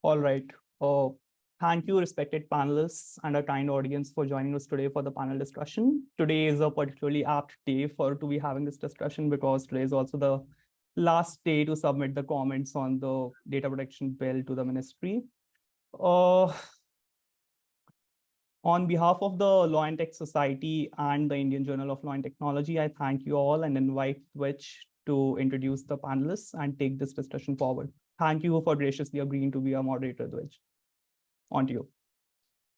All right. Uh, Thank you, respected panelists and our kind audience for joining us today for the panel discussion. Today is a particularly apt day to be having this discussion because today is also the last day to submit the comments on the data protection bill to the ministry. Uh, on behalf of the Law and Tech Society and the Indian Journal of Law and Technology, I thank you all and invite Twitch to introduce the panelists and take this discussion forward. Thank you for graciously agreeing to be a moderator, Twitch. On to you.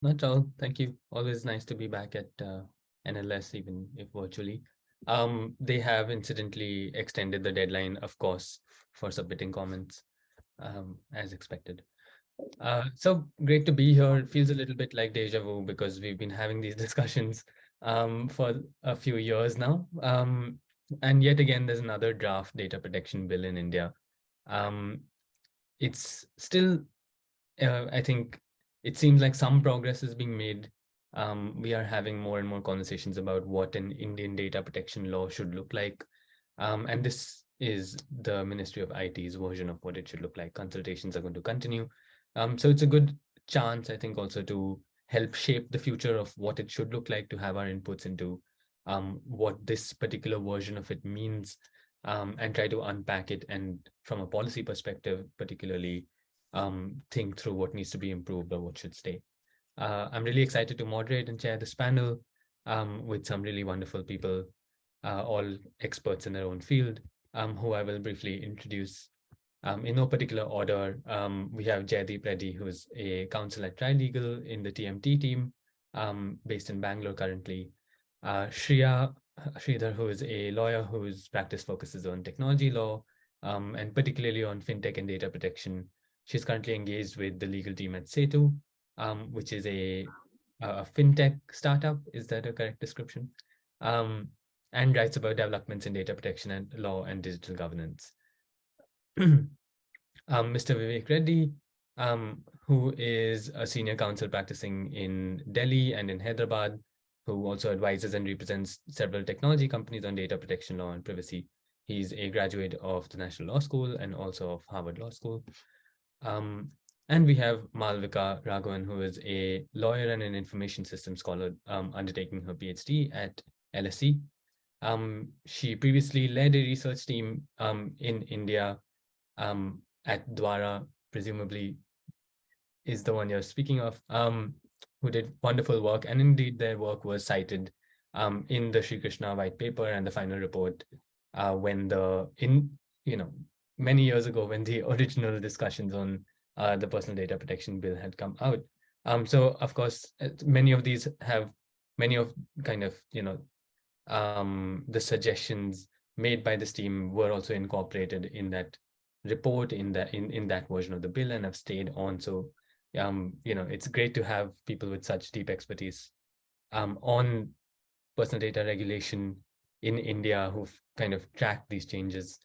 Not all. Thank you. Always nice to be back at NLS, even if virtually. They have incidentally extended the deadline, of course, for submitting comments, as expected. So great to be here. It feels a little bit like deja vu because we've been having these discussions for a few years now. And yet again, there's another draft data protection bill in India. It's still, I think, it seems like some progress is being made. We are having more and more conversations about what an Indian data protection law should look like. And this is the Ministry of IT's version of what it should look like. Consultations are going to continue. So it's a good chance, I think, also to help shape the future of what it should look like, to have our inputs into what this particular version of it means, and try to unpack it, and from a policy perspective, particularly think through what needs to be improved or what should stay. I'm really excited to moderate and chair this panel with some really wonderful people, all experts in their own field, who I will briefly introduce. In no particular order, we have Jaideep Reddy, who is a counsel at Trilegal in the TMT team, based in Bangalore currently. Sriya Sridhar, who is a lawyer whose practice focuses on technology law, and particularly on fintech and data protection. She's currently engaged with the legal team at Setu, which is a fintech startup. Is that a correct description? And writes about developments in data protection and law and digital governance. Mr. Vivek Reddy, who is a senior counsel practicing in Delhi and in Hyderabad, who also advises and represents several technology companies on data protection law and privacy. He's a graduate of the National Law School and also of Harvard Law School. And we have Malavika Raghavan, who is a lawyer and an information systems scholar undertaking her PhD at LSE. She previously led a research team in India at Dwara, presumably is the one you're speaking of, who did wonderful work. And indeed, their work was cited in the Sri Krishna white paper and the final report when many years ago, when the original discussions on the personal data protection bill had come out. So of course, many of these have many of kind of, the suggestions made by this team were also incorporated in that report, in that version of the bill, and have stayed on. So, it's great to have people with such deep expertise on personal data regulation in India who've kind of tracked these changes.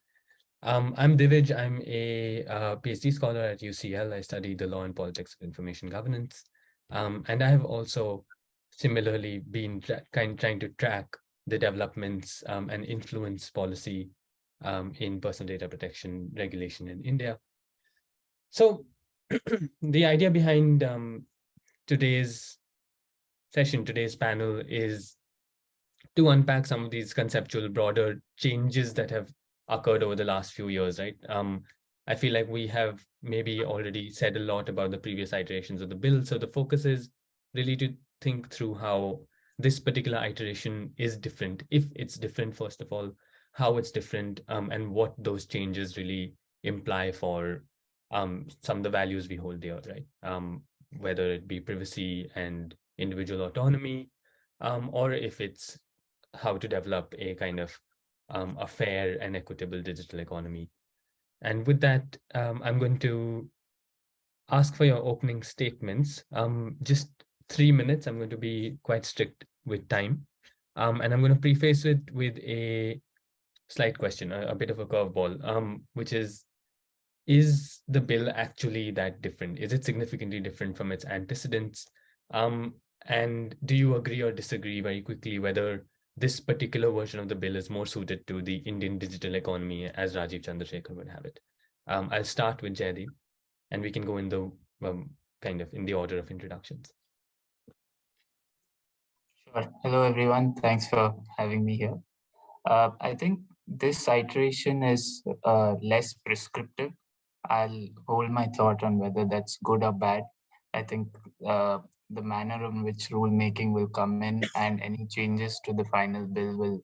I'm Divij. I'm a PhD scholar at UCL. I study the law and politics of information governance. And I have also similarly been trying to track the developments and influence policy in personal data protection regulation in India. So the idea behind today's session, today's panel, is to unpack some of these conceptual, broader changes that have occurred over the last few years, right? I feel like we have maybe already said a lot about the previous iterations of the bill. So the focus is really to think through how this particular iteration is different, if it's different, first of all, how it's different, and what those changes really imply for some of the values we hold dear, right? Whether it be privacy and individual autonomy, or if it's how to develop a kind of a fair and equitable digital economy. And with that, I'm going to ask for your opening statements. Just 3 minutes. I'm going to be quite strict with time. And I'm going to preface it with a slight question, a bit of a curveball, which is the bill actually that different? Is it significantly different from its antecedents? And do you agree or disagree very quickly whether this particular version of the bill is more suited to the Indian digital economy as Rajiv Chandrasekhar would have it? I'll start with Jaideep, and we can go in the kind of in the order of introductions. Sure. Hello, everyone. Thanks for having me here. I think this iteration is less prescriptive. I'll hold my thought on whether that's good or bad. I think the manner in which rulemaking will come in and any changes to the final bill will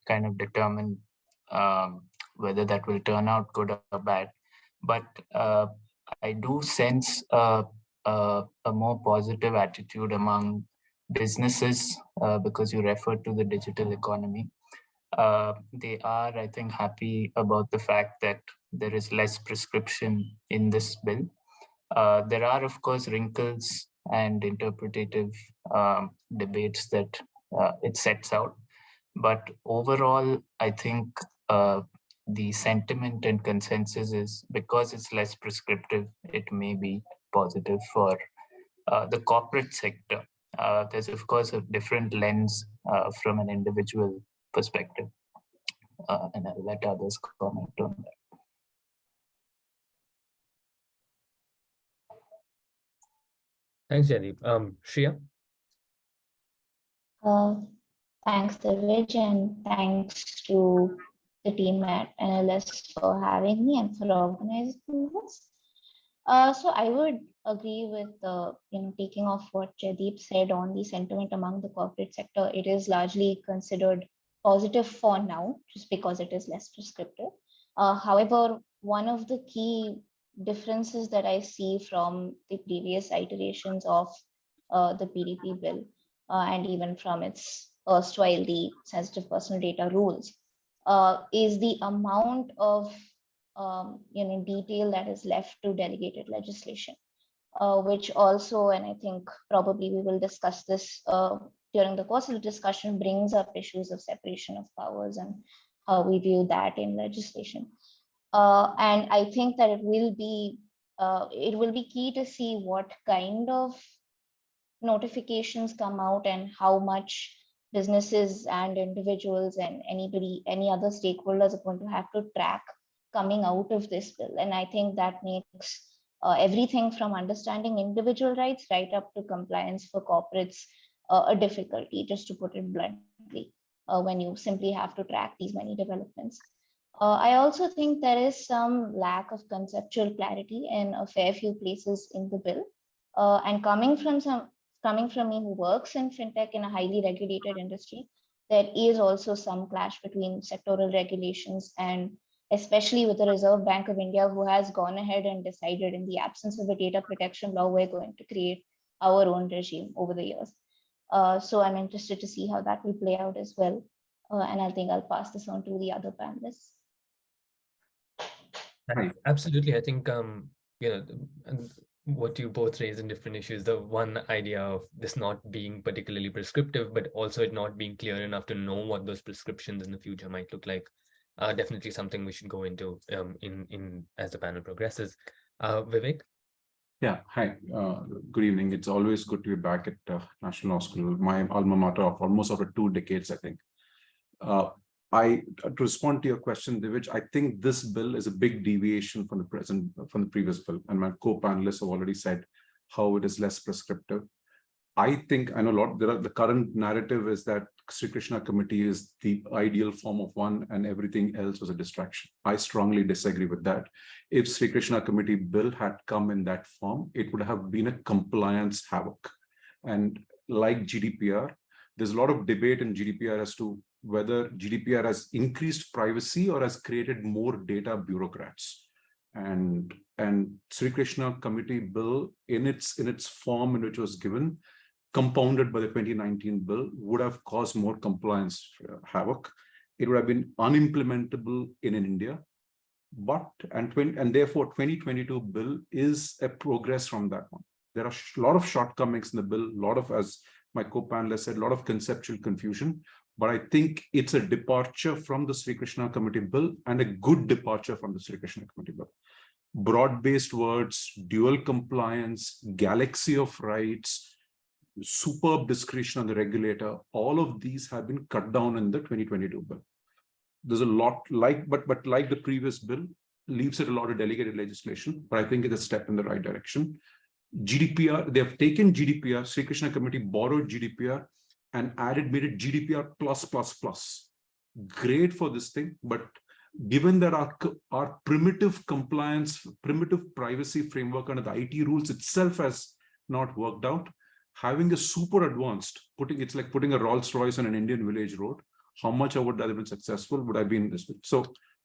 kind of determine whether that will turn out good or bad. But I do sense a more positive attitude among businesses because you referred to the digital economy. They are, I think, happy about the fact that there is less prescription in this bill. There are, of course, wrinkles and interpretative debates that it sets out. But overall, I think the sentiment and consensus is because it's less prescriptive, it may be positive for the corporate sector. There's, of course, a different lens from an individual perspective. And I'll let others comment on that. Thanks, Jaideep. Shriya? Thanks, Divij, and thanks to the team at NLS for having me and for organizing this. So I would agree with taking off what Jaideep said on the sentiment among the corporate sector. It is largely considered positive for now, just because it is less prescriptive. However, one of the key differences that I see from the previous iterations of the PDP bill and even from its erstwhile the sensitive personal data rules is the amount of detail that is left to delegated legislation, which also, and I think probably we will discuss this during the course of the discussion, brings up issues of separation of powers and how we view that in legislation. And I think that it will be key to see what kind of notifications come out and how much businesses and individuals and any other stakeholders are going to have to track coming out of this bill. And I think that makes everything from understanding individual rights right up to compliance for corporates a difficulty, just to put it bluntly, when you simply have to track these many developments. I also think there is some lack of conceptual clarity in a fair few places in the bill. And coming from me who works in fintech in a highly regulated industry, there is also some clash between sectoral regulations, and especially with the Reserve Bank of India, who has gone ahead and decided in the absence of a data protection law, we're going to create our own regime over the years. So I'm interested to see how that will play out as well. And I think I'll pass this on to the other panelists. Absolutely. I think, what you both raised in different issues, the one idea of this not being particularly prescriptive, but also it not being clear enough to know what those prescriptions in the future might look like. Definitely something we should go into in as the panel progresses. Vivek? Yeah, hi, good evening. It's always good to be back at National Law School, my alma mater of almost over 2 decades, I think. To respond to your question, Divij, I think this bill is a big deviation from the previous bill, and my co-panelists have already said how it is less prescriptive. I think I know the current narrative is that Sri Krishna Committee is the ideal form of one and everything else was a distraction. I strongly disagree with that. If Sri Krishna Committee bill had come in that form, it would have been a compliance havoc. And like GDPR, there's a lot of debate in GDPR as to whether GDPR has increased privacy or has created more data bureaucrats. And Sri Krishna Committee bill in its form in which it was given, compounded by the 2019 bill, would have caused more compliance havoc. It would have been unimplementable in India, and therefore 2022 bill is a progress from that one. There are a lot of shortcomings in the bill, a lot of, as my co-panelist said, a lot of conceptual confusion, but I think it's a departure from the Sri Krishna Committee bill and a good departure from the Sri Krishna Committee bill. Broad-based words, dual compliance, galaxy of rights, superb discretion on the regulator, all of these have been cut down in the 2022 bill. There's a lot but like the previous bill, leaves it a lot of delegated legislation, but I think it's a step in the right direction. GDPR, they have taken GDPR, Sri Krishna Committee borrowed GDPR and made it GDPR plus. Great for this thing, but given that our primitive compliance, primitive privacy framework under the IT rules itself has not worked out, having a super advanced, it's like putting a Rolls Royce on an Indian village road. How much would that have been successful? Would I be in this? So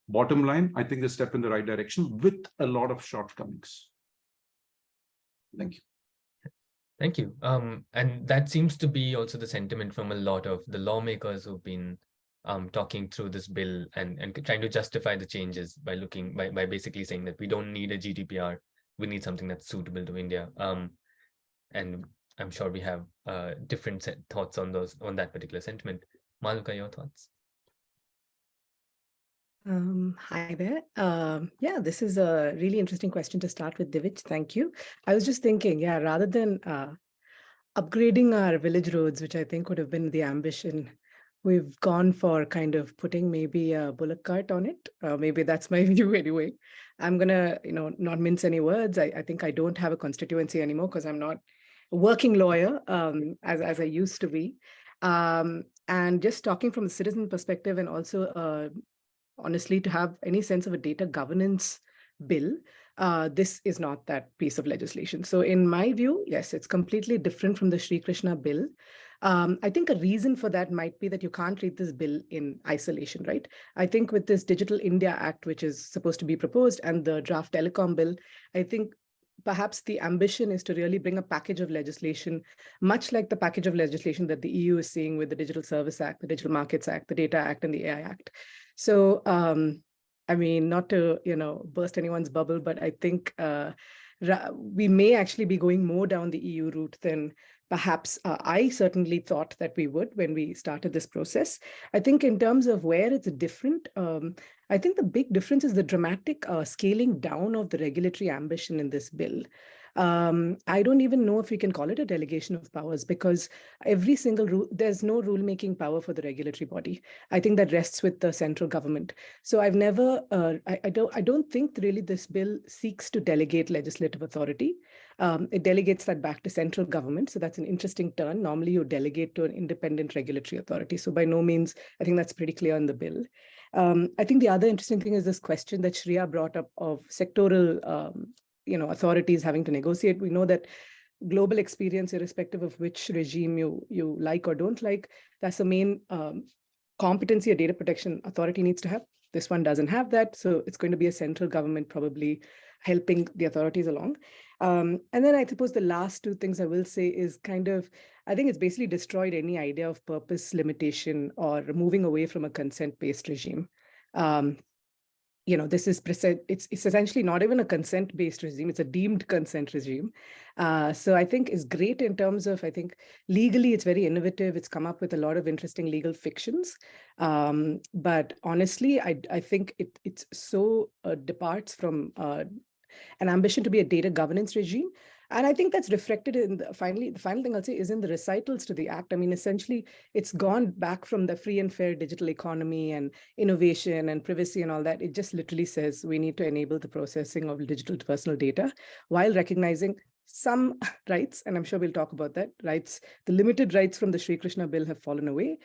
bottom line, I think they step in the right direction with a lot of shortcomings. Thank you. Thank you. And that seems to be also the sentiment from a lot of the lawmakers who've been talking through this bill and trying to justify the changes by basically saying that we don't need a GDPR, we need something that's suitable to India. And I'm sure we have different thoughts on that particular sentiment. Malavika, your thoughts? Hi there. Yeah, this is a really interesting question to start with, Divij. Thank you. I was just thinking, yeah, rather than upgrading our village roads, which I think would have been the ambition, we've gone for kind of putting maybe a bullock cart on it. Maybe that's my view anyway. I'm gonna, not mince any words. I think I don't have a constituency anymore because I'm not a working lawyer as I used to be. And just talking from the citizen perspective and also honestly, to have any sense of a data governance bill, this is not that piece of legislation. So in my view, yes, it's completely different from the Sri Krishna bill. I think a reason for that might be that you can't read this bill in isolation, right? I think with this Digital India Act, which is supposed to be proposed, and the draft telecom bill, I think perhaps the ambition is to really bring a package of legislation, much like the package of legislation that the EU is seeing with the Digital Service Act, the Digital Markets Act, the Data Act, and the AI Act. So, I mean, not to, burst anyone's bubble, but I think we may actually be going more down the EU route than perhaps I certainly thought that we would when we started this process. I think in terms of where it's different, I think the big difference is the dramatic scaling down of the regulatory ambition in this bill. I don't even know if we can call it a delegation of powers because every single rule, there's no rulemaking power for the regulatory body. I think that rests with the central government. So I've never, I don't think really this bill seeks to delegate legislative authority. It delegates that back to central government. So that's an interesting turn. Normally you delegate to an independent regulatory authority. So by no means, I think that's pretty clear in the bill. I think the other interesting thing is this question that Sriya brought up of sectoral authorities having to negotiate. We know that global experience, irrespective of which regime you like or don't like, that's the main competency a data protection authority needs to have. This one doesn't have that. So it's going to be a central government probably helping the authorities along. And then I suppose the last two things I will say is I think it's basically destroyed any idea of purpose limitation or moving away from a consent-based regime. This is it's essentially not even a consent-based regime, it's a deemed consent regime. So I think is great in terms of, I think legally it's very innovative. It's come up with a lot of interesting legal fictions. But honestly, I think it's so departs from an ambition to be a data governance regime. And I think that's reflected in the final thing I'll say is in the recitals to the act. I mean, essentially, it's gone back from the free and fair digital economy and innovation and privacy and all that. It just literally says we need to enable the processing of digital personal data while recognizing some rights, and I'm sure we'll talk about that, rights, the limited rights from the Sri Krishna bill have fallen away.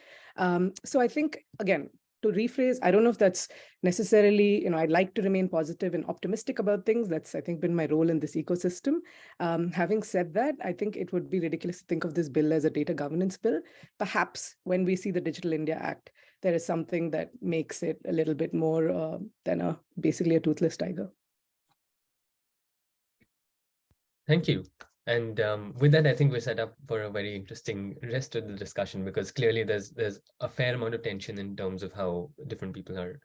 So I think, again, to rephrase, I don't know if that's necessarily, I'd like to remain positive and optimistic about things. That's, I think, been my role in this ecosystem. Having said that, I think it would be ridiculous to think of this bill as a data governance bill. Perhaps when we see the Digital India Act, there is something that makes it a little bit more than basically a toothless tiger. Thank you. And with that, I think we're set up for a very interesting rest of the discussion because clearly there's a fair amount of tension in terms of how different people are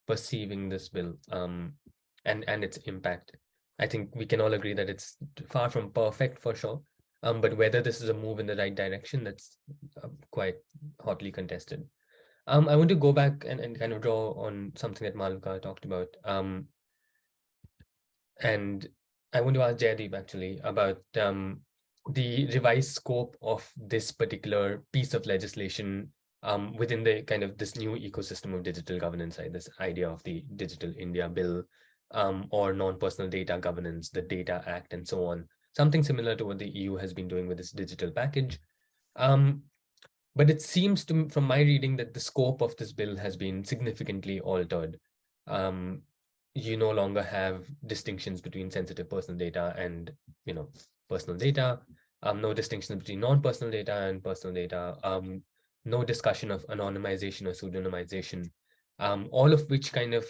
perceiving this bill and its impact. I think we can all agree that it's far from perfect for sure, but whether this is a move in the right direction, that's quite hotly contested. I want to go back and kind of draw on something that Malavika talked about. And I want to ask Jaideep actually about the revised scope of this particular piece of legislation within the kind of this new ecosystem of digital governance, this idea of the Digital India Bill or non-personal data governance, the Data Act, and so on. something similar to what the EU has been doing with this digital package. But it seems to me, from my reading, that the scope of this bill has been significantly altered. You no longer have distinctions between sensitive personal data and, personal data. No distinction between non-personal data and personal data. No discussion of anonymization or pseudonymization. All of which kind of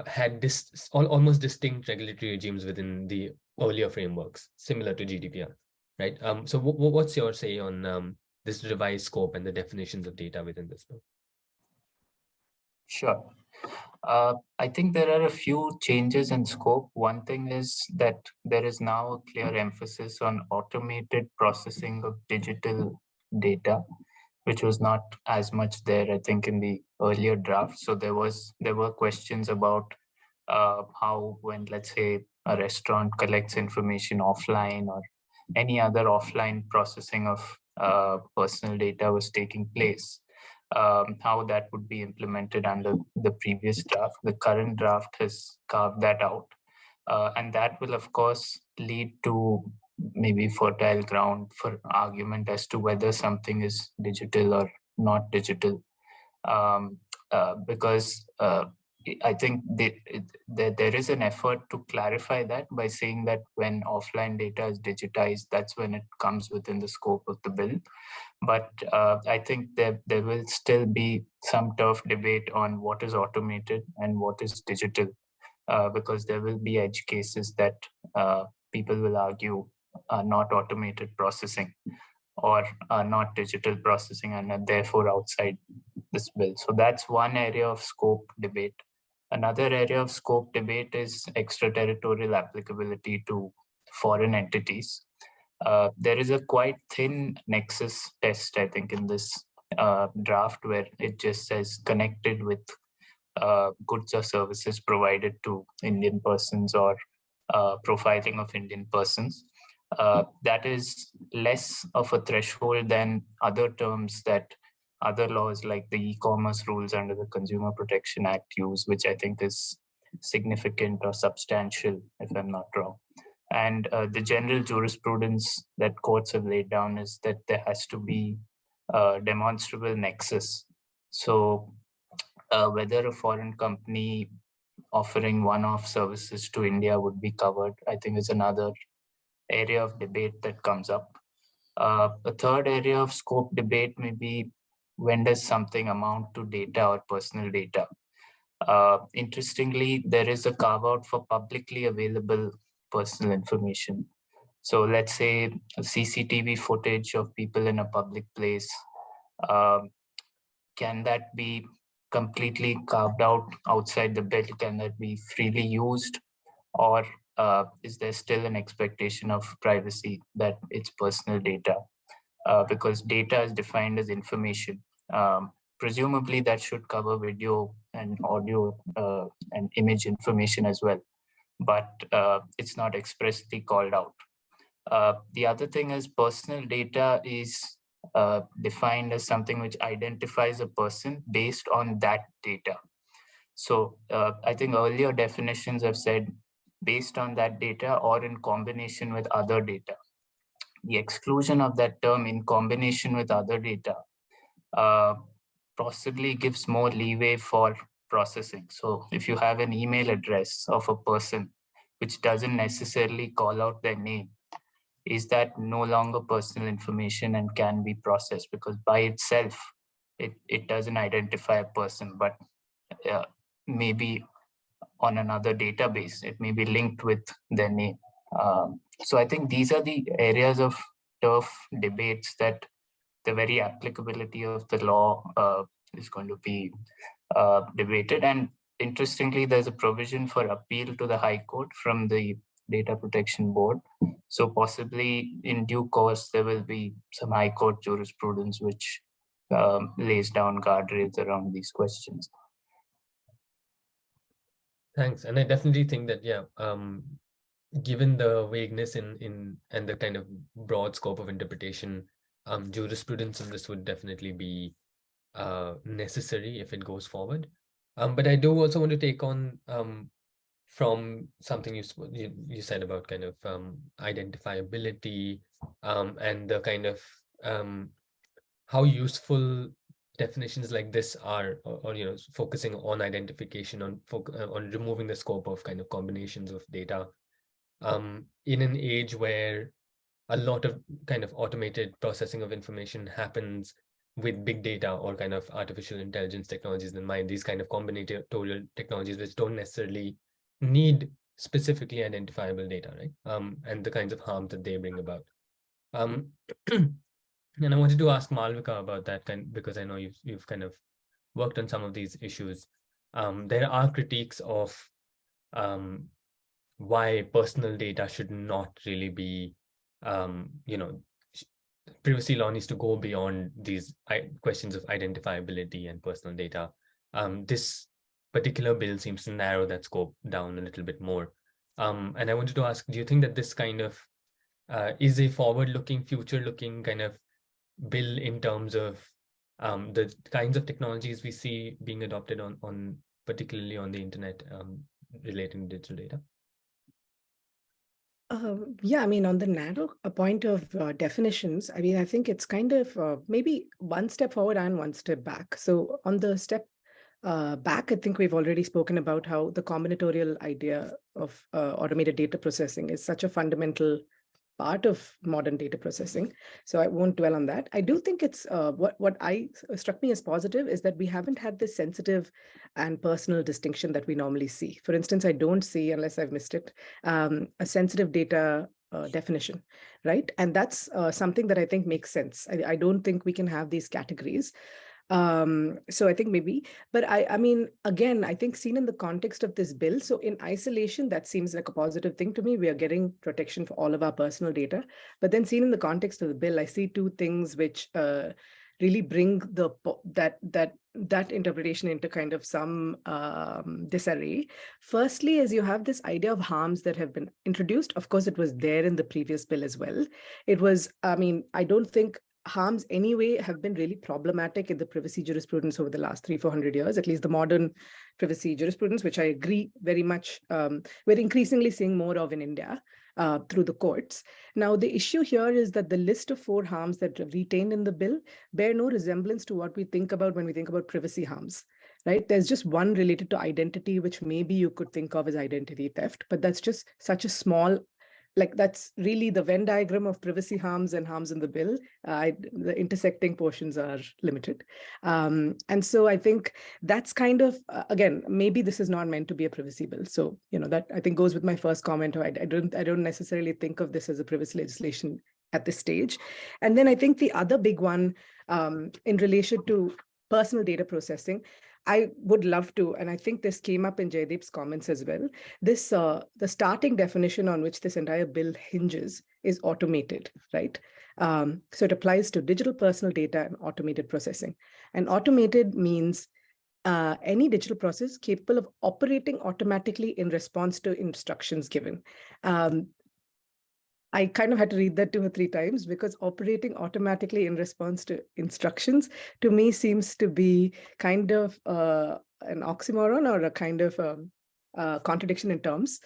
had almost distinct regulatory regimes within the earlier frameworks, similar to GDPR, right? So what's your say on this revised scope and the definitions of data within this bill? Sure. I think there are a few changes in scope. One thing is that there is now a clear emphasis on automated processing of digital data, which was not as much there, I think, in the earlier draft. So there were questions about how, when, let's say, a restaurant collects information offline or any other offline processing of personal data was taking place, how that would be implemented under the previous draft. The current draft has carved that out. And that will, of course, lead to maybe fertile ground for argument as to whether something is digital or not digital. Because I think there is an effort to clarify that by saying that when offline data is digitized, that's when it comes within the scope of the bill. But I think there will still be some tough debate on what is automated and what is digital, because there will be edge cases that people will argue are not automated processing or not digital processing and are therefore outside this bill. So that's one area of scope debate. Another area of scope debate is extraterritorial applicability to foreign entities. There is a quite thin nexus test, I think, in this draft, where it just says connected with goods or services provided to Indian persons or profiling of Indian persons. That is less of a threshold than other terms that other laws like the e-commerce rules under the Consumer Protection Act use, which I think is significant or substantial, if I'm not wrong. And the general jurisprudence that courts have laid down is that there has to be a demonstrable nexus. So whether a foreign company offering one-off services to India would be covered, I think is another area of debate that comes up. A third area of scope debate may be, when does something amount to data or personal data? Interestingly, there is a carve out for publicly available personal information. So let's say CCTV footage of people in a public place, can that be completely carved out outside the bill? Can that be freely used? Or is there still an expectation of privacy that it's personal data? Because data is defined as information. Presumably that should cover video and audio and image information as well, but it's not expressly called out. The other thing is personal data is defined as something which identifies a person based on that data. So I think earlier definitions have said based on that data or in combination with other data. The exclusion of that term in combination with other data possibly gives more leeway for processing. So if you have an email address of a person which doesn't necessarily call out their name, is that no longer personal information and can be processed? Because by itself, it doesn't identify a person, but maybe on another database, it may be linked with their name. So I think these are the areas of tough debates that the very applicability of the law is going to be debated. And interestingly, there's a provision for appeal to the High Court from the Data Protection Board. So possibly in due course, there will be some High Court jurisprudence which lays down guardrails around these questions. Thanks. And I definitely think that, yeah, given the vagueness in and the kind of broad scope of interpretation, jurisprudence on this would definitely be necessary if it goes forward. But I do also want to take on from something you said about kind of identifiability and the kind of how useful definitions like this are, or focusing on identification, on removing the scope of kind of combinations of data in an age where a lot of kind of automated processing of information happens with big data or kind of artificial intelligence technologies in mind, these kind of combinatorial technologies which don't necessarily need specifically identifiable data, right? And the kinds of harm that they bring about. And I wanted to ask Malavika about that, because I know you've kind of worked on some of these issues. There are critiques of why personal data should not really be, privacy law needs to go beyond these questions of identifiability and personal data. This particular bill seems to narrow that scope down a little bit more. And I wanted to ask, do you think that this kind of is a forward-looking, future-looking kind of bill in terms of the kinds of technologies we see being adopted on particularly on the internet relating to digital data? Yeah, I mean, on the narrow point of definitions, I mean, I think it's kind of maybe one step forward and one step back. So on the step back, I think we've already spoken about how the combinatorial idea of automated data processing is such a fundamental part of modern data processing. So I won't dwell on that. I do think it's what struck me as positive is that we haven't had this sensitive and personal distinction that we normally see. For instance, I don't see, unless I've missed it, a sensitive data definition, right? And that's something that I think makes sense. I don't think we can have these categories. So I think maybe, but I mean, again, I think seen in the context of this bill, so in isolation, that seems like a positive thing to me. We are getting protection for all of our personal data, but then seen in the context of the bill, I see two things which really bring that interpretation into kind of some disarray. Firstly, is you have this idea of harms that have been introduced. Of course, it was there in the previous bill as well. It was, I mean, I don't think harms anyway have been really problematic in the privacy jurisprudence over the last 300-400 years, at least the modern privacy jurisprudence, which I agree very much we're increasingly seeing more of in India through the courts. Now, the issue here is that the list of 4 harms that are retained in the bill bear no resemblance to what we think about when we think about privacy harms, right? There's just one related to identity, which maybe you could think of as identity theft, but that's just such a small, like that's really the Venn diagram of privacy harms and harms in the bill. The intersecting portions are limited. And so I think that's kind of, again, maybe this is not meant to be a privacy bill. So, that I think goes with my first comment. I don't necessarily think of this as a privacy legislation at this stage. And then I think the other big one in relation to personal data processing, I would love to, and I think this came up in Jaideep's comments as well, this the starting definition on which this entire bill hinges is automated, right? So it applies to digital personal data and automated processing. And automated means any digital process capable of operating automatically in response to instructions given. I kind of had to read that 2 or 3 times because operating automatically in response to instructions to me seems to be kind of an oxymoron or a kind of contradiction in terms,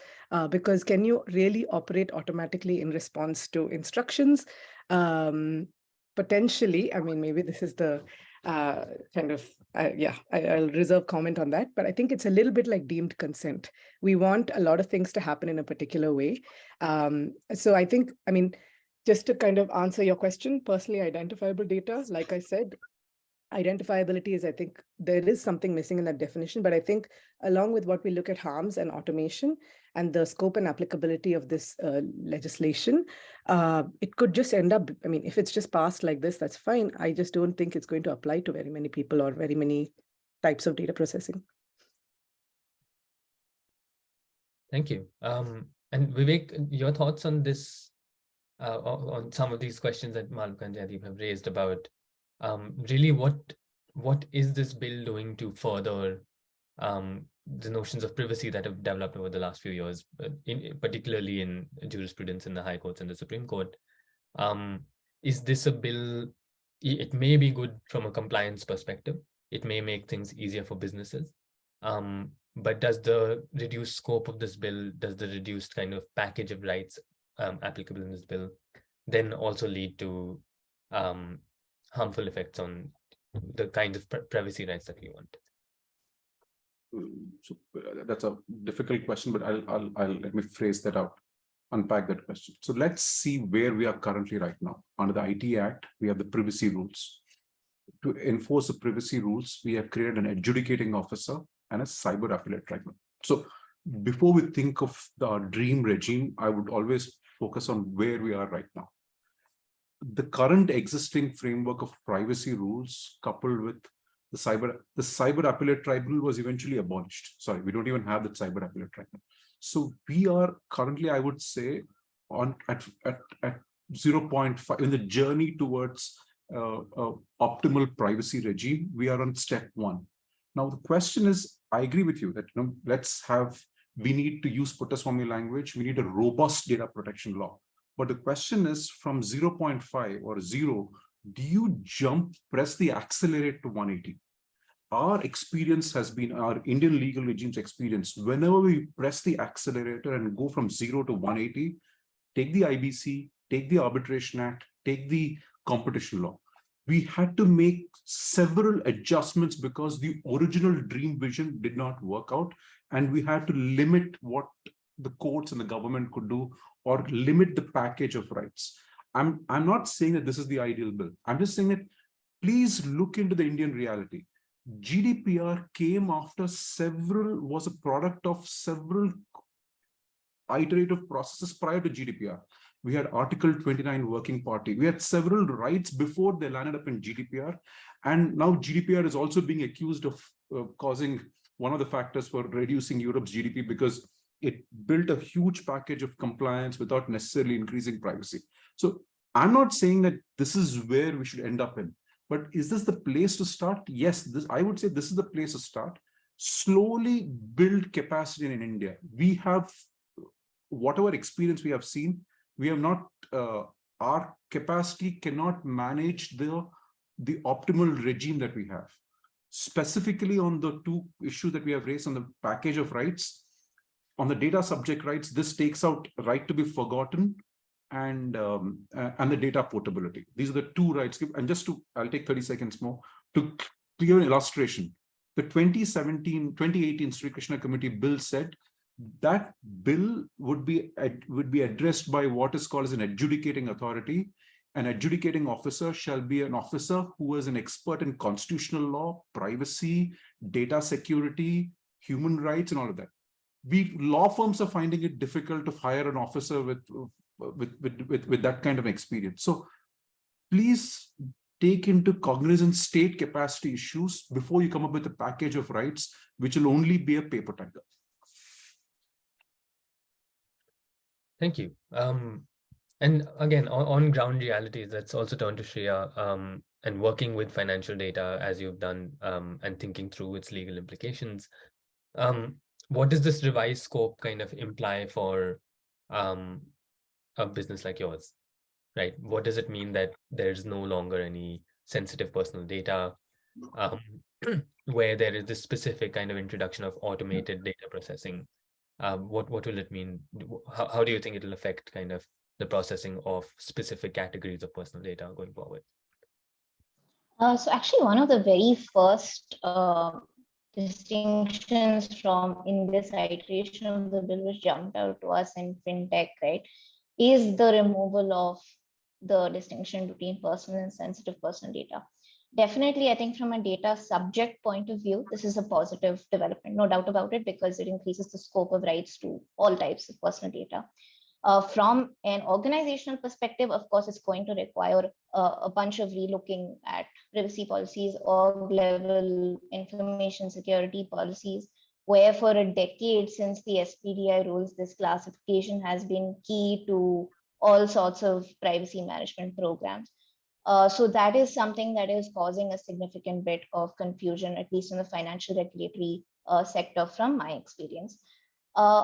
because can you really operate automatically in response to instructions? Potentially, I mean, maybe this is the kind of, I'll reserve comment on that, but I think it's a little bit like deemed consent. We want a lot of things to happen in a particular way. So I think, I mean, just to kind of answer your question, personally identifiable data, like I said, identifiability is, I think there is something missing in that definition, but I think along with what we look at harms and automation and the scope and applicability of this legislation, it could just end up, I mean, if it's just passed like this, that's fine. I just don't think it's going to apply to very many people or very many types of data processing. Thank you. And Vivek, your thoughts on this, on some of these questions that Malavika and Jaideep have raised about really what is this bill doing to further the notions of privacy that have developed over the last few years, particularly in jurisprudence in the high courts and the Supreme Court? Is this a bill? It may be good from a compliance perspective. It may make things easier for businesses. But does the reduced scope of this bill, does the reduced kind of package of rights applicable in this bill then also lead to harmful effects on the kind of privacy rights that we want? So that's a difficult question, but I'll let me phrase that out, unpack that question. So let's see where we are currently right now. Under the IT Act, we have the privacy rules. To enforce the privacy rules, we have created an adjudicating officer and a cyber appellate tribunal. So before we think of the dream regime, I would always focus on where we are right now. The current existing framework of privacy rules coupled with the cyber appellate tribunal was eventually abolished. Sorry, we don't even have the cyber appellate tribunal. So we are currently, I would say, at 0.5 in the journey towards optimal privacy regime. We are on step 1. Now the question is, I agree with you that we need to use Puttaswamy language. We need a robust data protection law. But the question is, from 0.5 or 0, do you press the accelerator to 180? Our experience has been, our Indian legal regime's experience, whenever we press the accelerator and go from 0 to 180, take the IBC, take the Arbitration Act, take the competition law. We had to make several adjustments because the original dream vision did not work out, and we had to limit what the courts and the government could do, or limit the package of rights. I'm not saying that this is the ideal bill. I'm just saying that please look into the Indian reality. GDPR came after was a product of several iterative processes prior to GDPR. We had Article 29 Working Party. We had several rights before they landed up in GDPR. And now GDPR is also being accused of causing one of the factors for reducing Europe's GDP, because it built a huge package of compliance without necessarily increasing privacy. So I'm not saying that this is where we should end up in, but is this the place to start? Yes, I would say this is the place to start. Slowly build capacity in India. We have, whatever experience we have seen, we have not, our capacity cannot manage the optimal regime that we have. Specifically on the 2 issues that we have raised on the package of rights, on the data subject rights, this takes out right to be forgotten and the data portability. These are the 2 rights. And I'll take 30 seconds more to give an illustration. The 2018 Sri Krishna Committee bill said that bill would be addressed by what is called as an adjudicating authority. An adjudicating officer shall be an officer who is an expert in constitutional law, privacy, data security, human rights, and all of that. Law firms are finding it difficult to hire an officer with that kind of experience. So please take into cognizance state capacity issues before you come up with a package of rights, which will only be a paper tiger. Thank you. And again, on ground realities, let's also turn to Sriya and working with financial data as you've done and thinking through its legal implications. What does this revised scope kind of imply for a business like yours, right? What does it mean that there's no longer any sensitive personal data, where there is this specific kind of introduction of automated data processing? What will it mean? How do you think it will affect kind of the processing of specific categories of personal data going forward? So actually, one of the very first distinctions in this iteration of the bill which jumped out to us in fintech, right, is the removal of the distinction between personal and sensitive personal data. Definitely, I think from a data subject point of view, this is a positive development, no doubt about it, because it increases the scope of rights to all types of personal data. From an organizational perspective, of course, it's going to require a bunch of relooking at privacy policies, org level information security policies, where for a decade since the SPDI rules, this classification has been key to all sorts of privacy management programs. So that is something that is causing a significant bit of confusion, at least in the financial regulatory sector from my experience.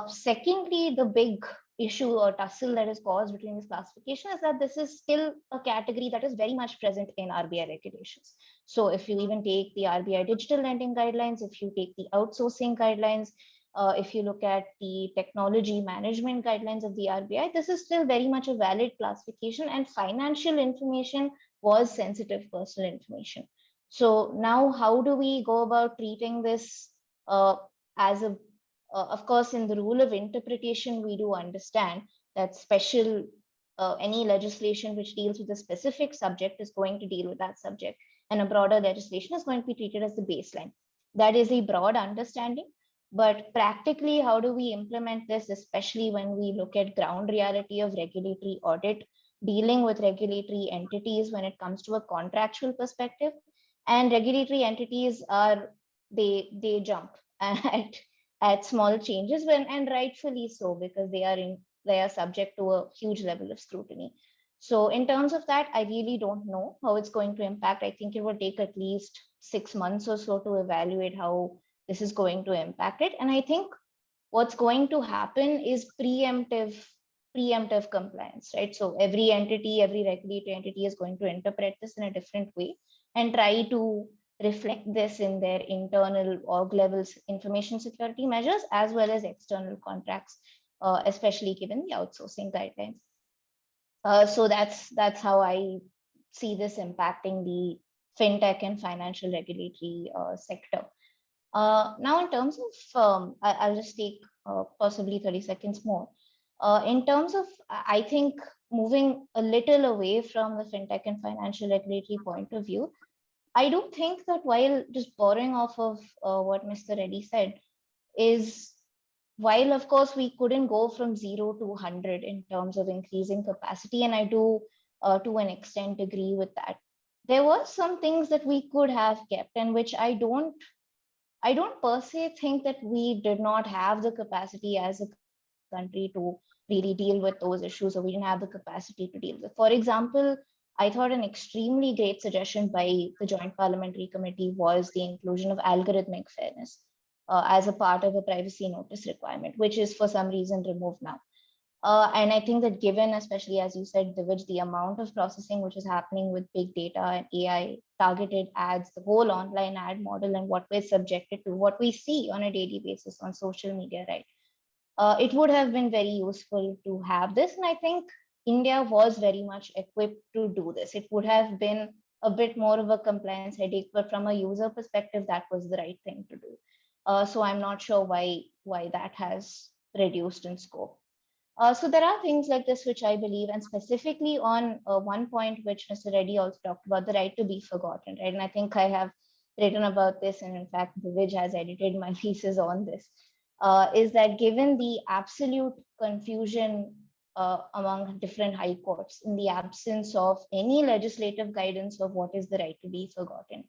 Secondly, the big issue or tussle that is caused between this classification is that this is still a category that is very much present in RBI regulations. So if you even take the RBI digital lending guidelines, if you take the outsourcing guidelines, if you look at the technology management guidelines of the RBI, this is still very much a valid classification, and financial information was sensitive personal information. So now how do we go about treating this as a of course, in the rule of interpretation, we do understand that any legislation which deals with a specific subject is going to deal with that subject, and a broader legislation is going to be treated as the baseline. That is a broad understanding. But practically, how do we implement this, especially when we look at ground reality of regulatory audit, dealing with regulatory entities when it comes to a contractual perspective? And regulatory entities they jump at small changes, and rightfully so, because they are subject to a huge level of scrutiny. So in terms of that, I really don't know how it's going to impact. I think it will take at least 6 months or so to evaluate how this is going to impact it. And I think what's going to happen is preemptive compliance, right? So every regulatory entity is going to interpret this in a different way and try to reflect this in their internal org levels information security measures as well as external contracts, especially given the outsourcing guidelines. So that's how I see this impacting the fintech and financial regulatory sector. Now, in terms of, I'll just take possibly 30 seconds more. In terms of, I think, moving a little away from the fintech and financial regulatory point of view, I do think that while just borrowing off of what Mr. Reddy said, is while of course we couldn't go from 0 to 100 in terms of increasing capacity, and I do to an extent agree with that, there were some things that we could have kept, and which I don't per se think that we did not have the capacity as a country to really deal with those issues, or we didn't have the capacity to deal with. For example, I thought an extremely great suggestion by the Joint Parliamentary Committee was the inclusion of algorithmic fairness as a part of a privacy notice requirement, which is for some reason removed now. And I think that given, especially as you said, Divij, the amount of processing which is happening with big data and AI targeted ads, the whole online ad model, and what we're subjected to, what we see on a daily basis on social media, right? It would have been very useful to have this. And I think India was very much equipped to do this. It would have been a bit more of a compliance headache, but from a user perspective, that was the right thing to do. So I'm not sure why that has reduced in scope. So there are things like this which I believe, and specifically on one point which Mr. Reddy also talked about, the right to be forgotten, right? And I think I have written about this, and in fact, Divij has edited my thesis on this, is that given the absolute confusion among different high courts in the absence of any legislative guidance of what is the right to be forgotten,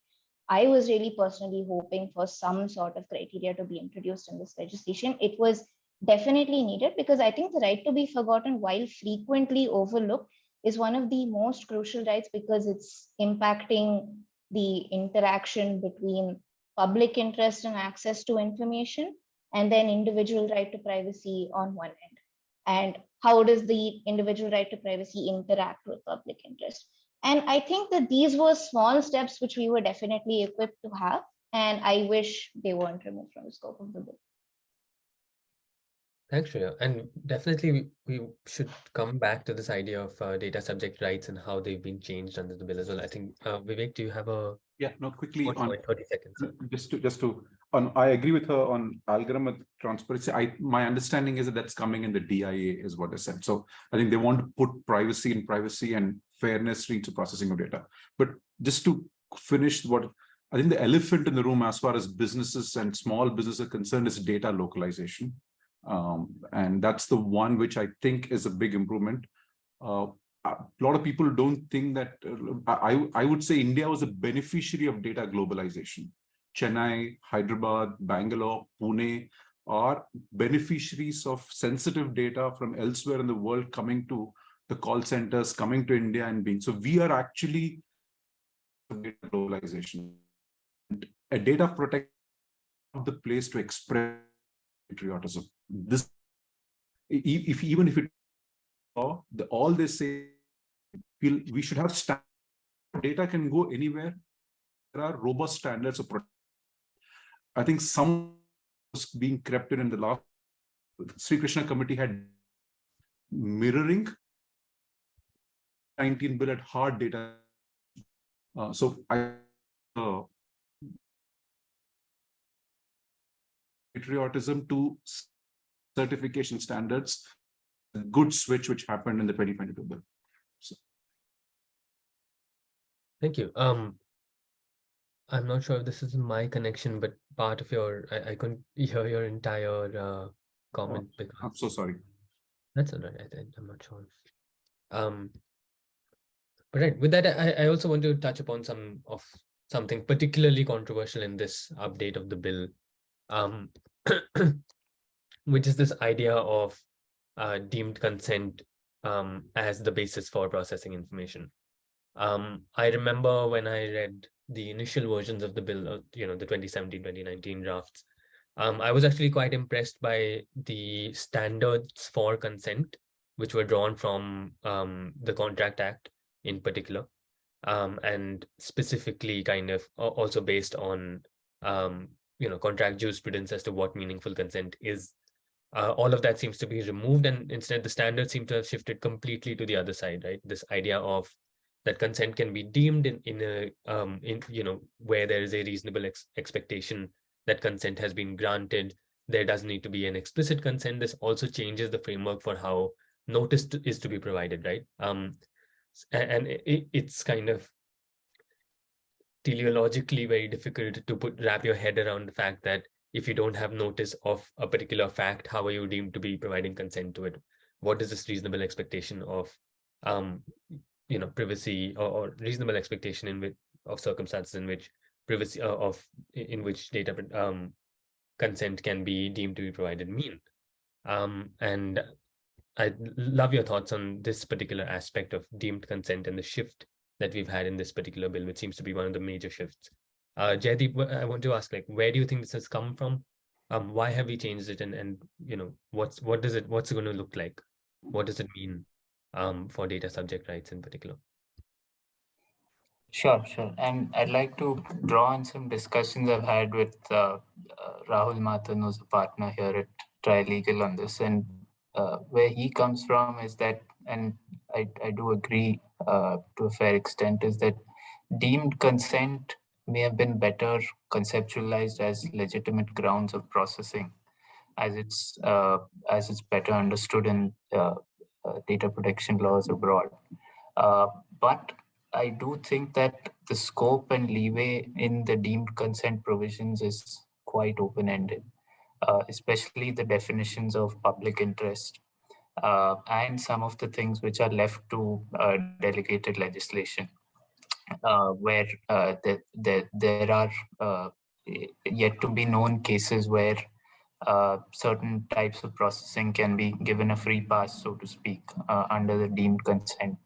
I was really personally hoping for some sort of criteria to be introduced in this legislation. It was definitely needed, because I think the right to be forgotten, while frequently overlooked, is one of the most crucial rights, because it's impacting the interaction between public interest and access to information and then individual right to privacy on one end. And how does the individual right to privacy interact with public interest? And I think that these were small steps which we were definitely equipped to have, and I wish they weren't removed from the scope of the bill. Thanks, Shreya. And definitely we should come back to this idea of data subject rights and how they've been changed under the bill as well. I think, Vivek, do you have a... Yeah, no, quickly on 30 seconds. I agree with her on algorithmic transparency. My understanding is that that's coming in the DIA is what I said. So I think they want to put privacy in privacy and fairness into processing of data. But just to finish what I think the elephant in the room as far as businesses and small businesses are concerned is data localization. And that's the one which I think is a big improvement. A lot of people don't think that I would say India was a beneficiary of data globalization. Chennai, Hyderabad, Bangalore, Pune are beneficiaries of sensitive data from elsewhere in the world coming to the call centers, coming to India and being. So we are actually data globalization. A data protection is the place to express patriotism. This even if it all they say, we should have standards. Data can go anywhere. There are robust standards of protection. I think some was being crept in the last Sri Krishna committee had mirroring 19 bill at hard data. So I patriotism to certification standards, a good switch which happened in the 2022 bill. So. Thank you. I'm not sure if this is my connection, but part of your, I couldn't hear your entire comment. Because I'm so sorry. That's all right. I'm not sure. But right, with that, I also want to touch upon something particularly controversial in this update of the bill, which is this idea of deemed consent as the basis for processing information. I remember when I read the initial versions of the bill, the 2017-2019 drafts, I was actually quite impressed by the standards for consent, which were drawn from the Contract Act in particular, and specifically kind of also based on contract jurisprudence as to what meaningful consent is. All of that seems to be removed, and instead the standards seem to have shifted completely to the other side, right? This idea of that consent can be deemed in where there is a reasonable expectation that consent has been granted. There doesn't need to be an explicit consent. This also changes the framework for how notice is to be provided, right? And it's kind of teleologically very difficult to wrap your head around the fact that if you don't have notice of a particular fact, how are you deemed to be providing consent to it? What is this reasonable expectation of privacy or reasonable expectation of circumstances in which privacy in which data consent can be deemed to be provided mean? And I love your thoughts on this particular aspect of deemed consent and the shift that we've had in this particular bill, which seems to be one of the major shifts. Jaideep, I want to ask, where do you think this has come from? Why have we changed it, and what's it going to look like? What does it mean for data subject rights in particular? Sure. And I'd like to draw on some discussions I've had with Rahul Mathan, who's a partner here at Trilegal on this. And where he comes from is that, and I do agree to a fair extent, is that deemed consent may have been better conceptualized as legitimate grounds of processing, as it's better understood in data protection laws abroad. But I do think that the scope and leeway in the deemed consent provisions is quite open-ended, especially the definitions of public interest and some of the things which are left to delegated legislation, where there are yet to be known cases where certain types of processing can be given a free pass, so to speak, under the deemed consent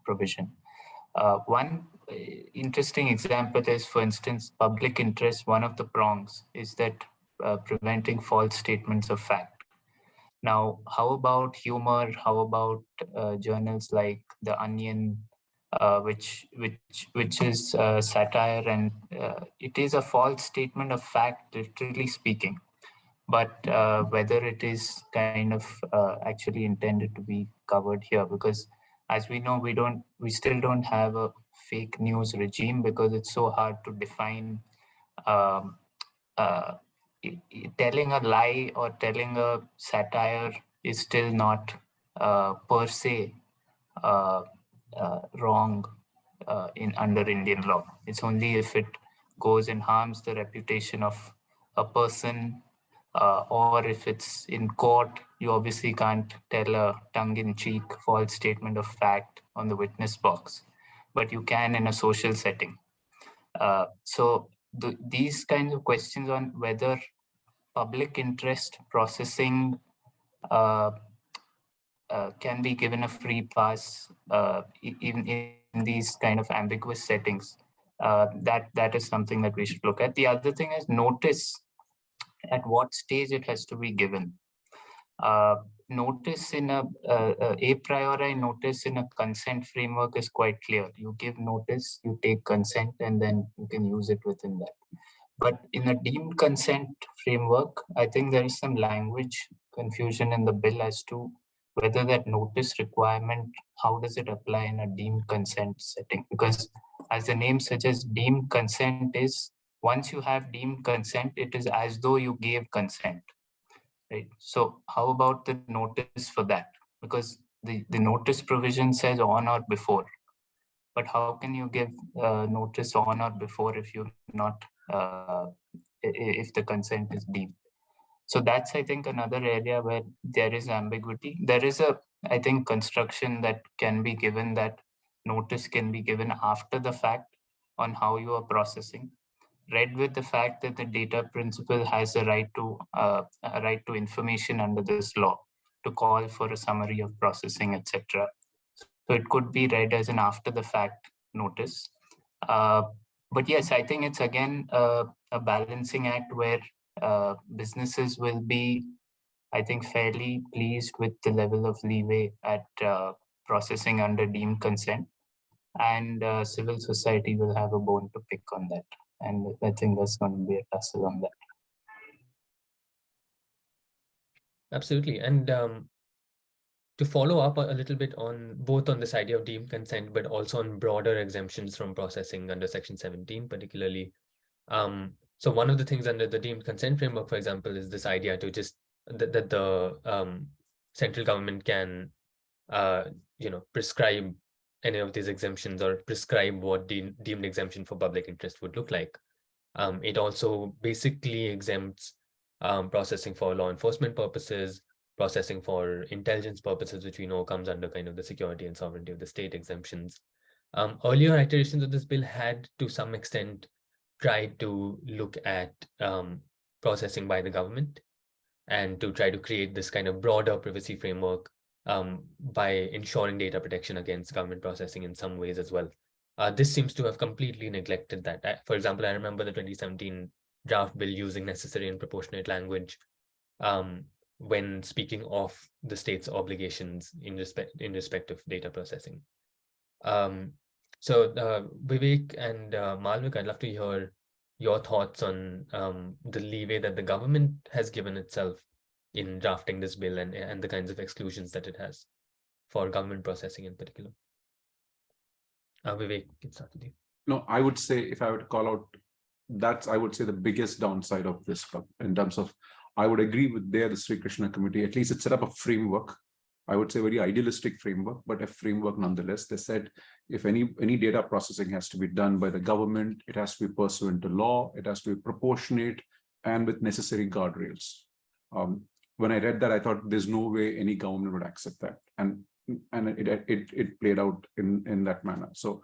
provision. One interesting example is, for instance, public interest. One of the prongs is that preventing false statements of fact. Now, how about humor? How about journals like The Onion, which is satire, and it is a false statement of fact, literally speaking. But whether it is kind of actually intended to be covered here, because as we know, we still don't have a fake news regime, because it's so hard to define telling a lie or telling a satire is still not per se wrong under Indian law. It's only if it goes and harms the reputation of a person, or if it's in court. You obviously can't tell a tongue-in-cheek false statement of fact on the witness box, but you can in a social setting. So these kinds of questions on whether public interest processing can be given a free pass, even in these kind of ambiguous settings, that is something that we should look at. The other thing is notice, at what stage it has to be given. Notice in a priori notice in a consent framework is quite clear. You give notice, you take consent, and then you can use it within that. But in a deemed consent framework, I think there is some language confusion in the bill as to whether that notice requirement, how does it apply in a deemed consent setting? Because as the name suggests, deemed consent is, once you have deemed consent, it is as though you gave consent, right? So how about the notice for that? Because the notice provision says on or before, but how can you give notice on or before if you're not, if the consent is deemed? So that's, I think, another area where there is ambiguity. There is a, I think, construction that can be given, that notice can be given after the fact on how you are processing, read with the fact that the data principal has a right to information under this law to call for a summary of processing, etc. So it could be read as an after the fact notice. But yes, I think it's again a balancing act where businesses will be, I think, fairly pleased with the level of leeway at processing under deemed consent, and civil society will have a bone to pick on that. And I think that's going to be a tussle on that. Absolutely. And to follow up a little bit on both on this idea of deemed consent, but also on broader exemptions from processing under Section 17, particularly. So one of the things under the deemed consent framework, for example, is this idea to just that the central government can, prescribe any of these exemptions or prescribe what deemed exemption for public interest would look like. It also basically exempts processing for law enforcement purposes, processing for intelligence purposes, which we know comes under kind of the security and sovereignty of the state exemptions. Earlier iterations of this bill had, to some extent, tried to look at processing by the government and to try to create this kind of broader privacy framework by ensuring data protection against government processing in some ways as well. This seems to have completely neglected that. For example, I remember the 2017 draft bill using necessary and proportionate language when speaking of the state's obligations in respect of data processing. So Vivek and Malavika, I'd love to hear your thoughts on the leeway that the government has given itself in drafting this bill and the kinds of exclusions that it has for government processing in particular. Vivek, can start with you. No, I would say, if I were to call out, that's, I would say, the biggest downside of this in terms of, I would agree with the Sri Krishna committee. At least it set up a framework. I would say very idealistic framework, but a framework nonetheless. They said if any data processing has to be done by the government, it has to be pursuant to law, it has to be proportionate and with necessary guardrails. When I read that, I thought there's no way any government would accept that, and it played out in that manner. So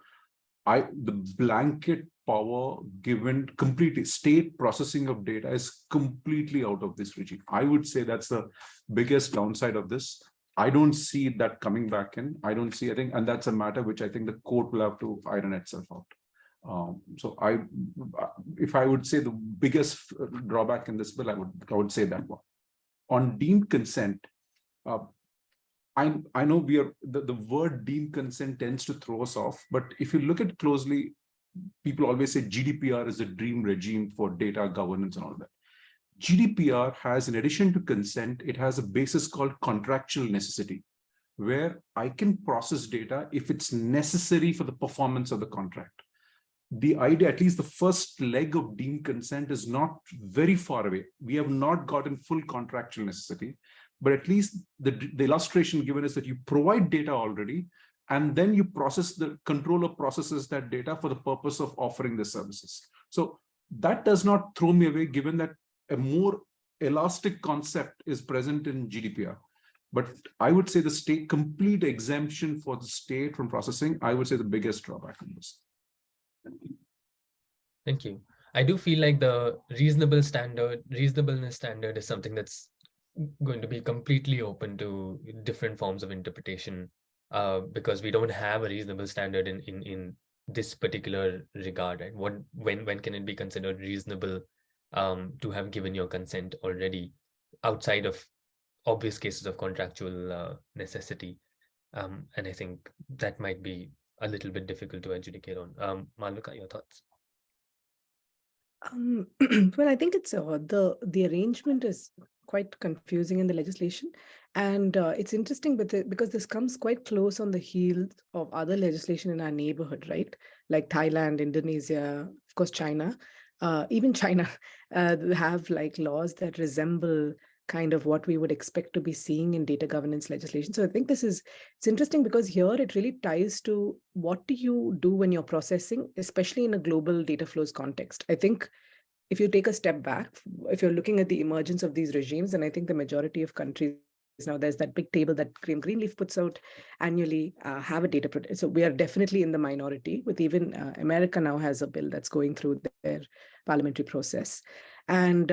the blanket power given completely state processing of data is completely out of this regime. I would say that's the biggest downside of this. I don't see that coming back in. I don't see, I think, and that's a matter which I think the court will have to iron itself out. So if I would say the biggest drawback in this bill, I would say that one. On deemed consent, I know we are the word deemed consent tends to throw us off, but if you look at closely, people always say GDPR is a dream regime for data governance and all that. GDPR has, in addition to consent, it has a basis called contractual necessity, where I can process data if it's necessary for the performance of the contract. The idea, at least the first leg of deemed consent, is not very far away. We have not gotten full contractual necessity, but at least the illustration given is that you provide data already, and then you process, the controller processes that data for the purpose of offering the services. So that does not throw me away, given that a more elastic concept is present in GDPR. But I would say the state complete exemption for the state from processing, I would say the biggest drawback on this. Thank you. I do feel like the reasonableness standard is something that's going to be completely open to different forms of interpretation, because we don't have a reasonable standard in this particular regard, right? When can it be considered reasonable to have given your consent already outside of obvious cases of contractual necessity. And I think that might be a little bit difficult to adjudicate on. Malavika, your thoughts? Well, I think it's the arrangement is quite confusing in the legislation, and it's interesting because this comes quite close on the heels of other legislation in our neighborhood, right? Like Thailand, Indonesia, of course, China, even China have like laws that resemble kind of what we would expect to be seeing in data governance legislation. So I think it's interesting because here it really ties to what do you do when you're processing, especially in a global data flows context. I think if you take a step back, if you're looking at the emergence of these regimes, and I think the majority of countries now, there's that big table that Graham Greenleaf puts out annually, have a data. So we are definitely in the minority, with even America now has a bill that's going through their parliamentary process. And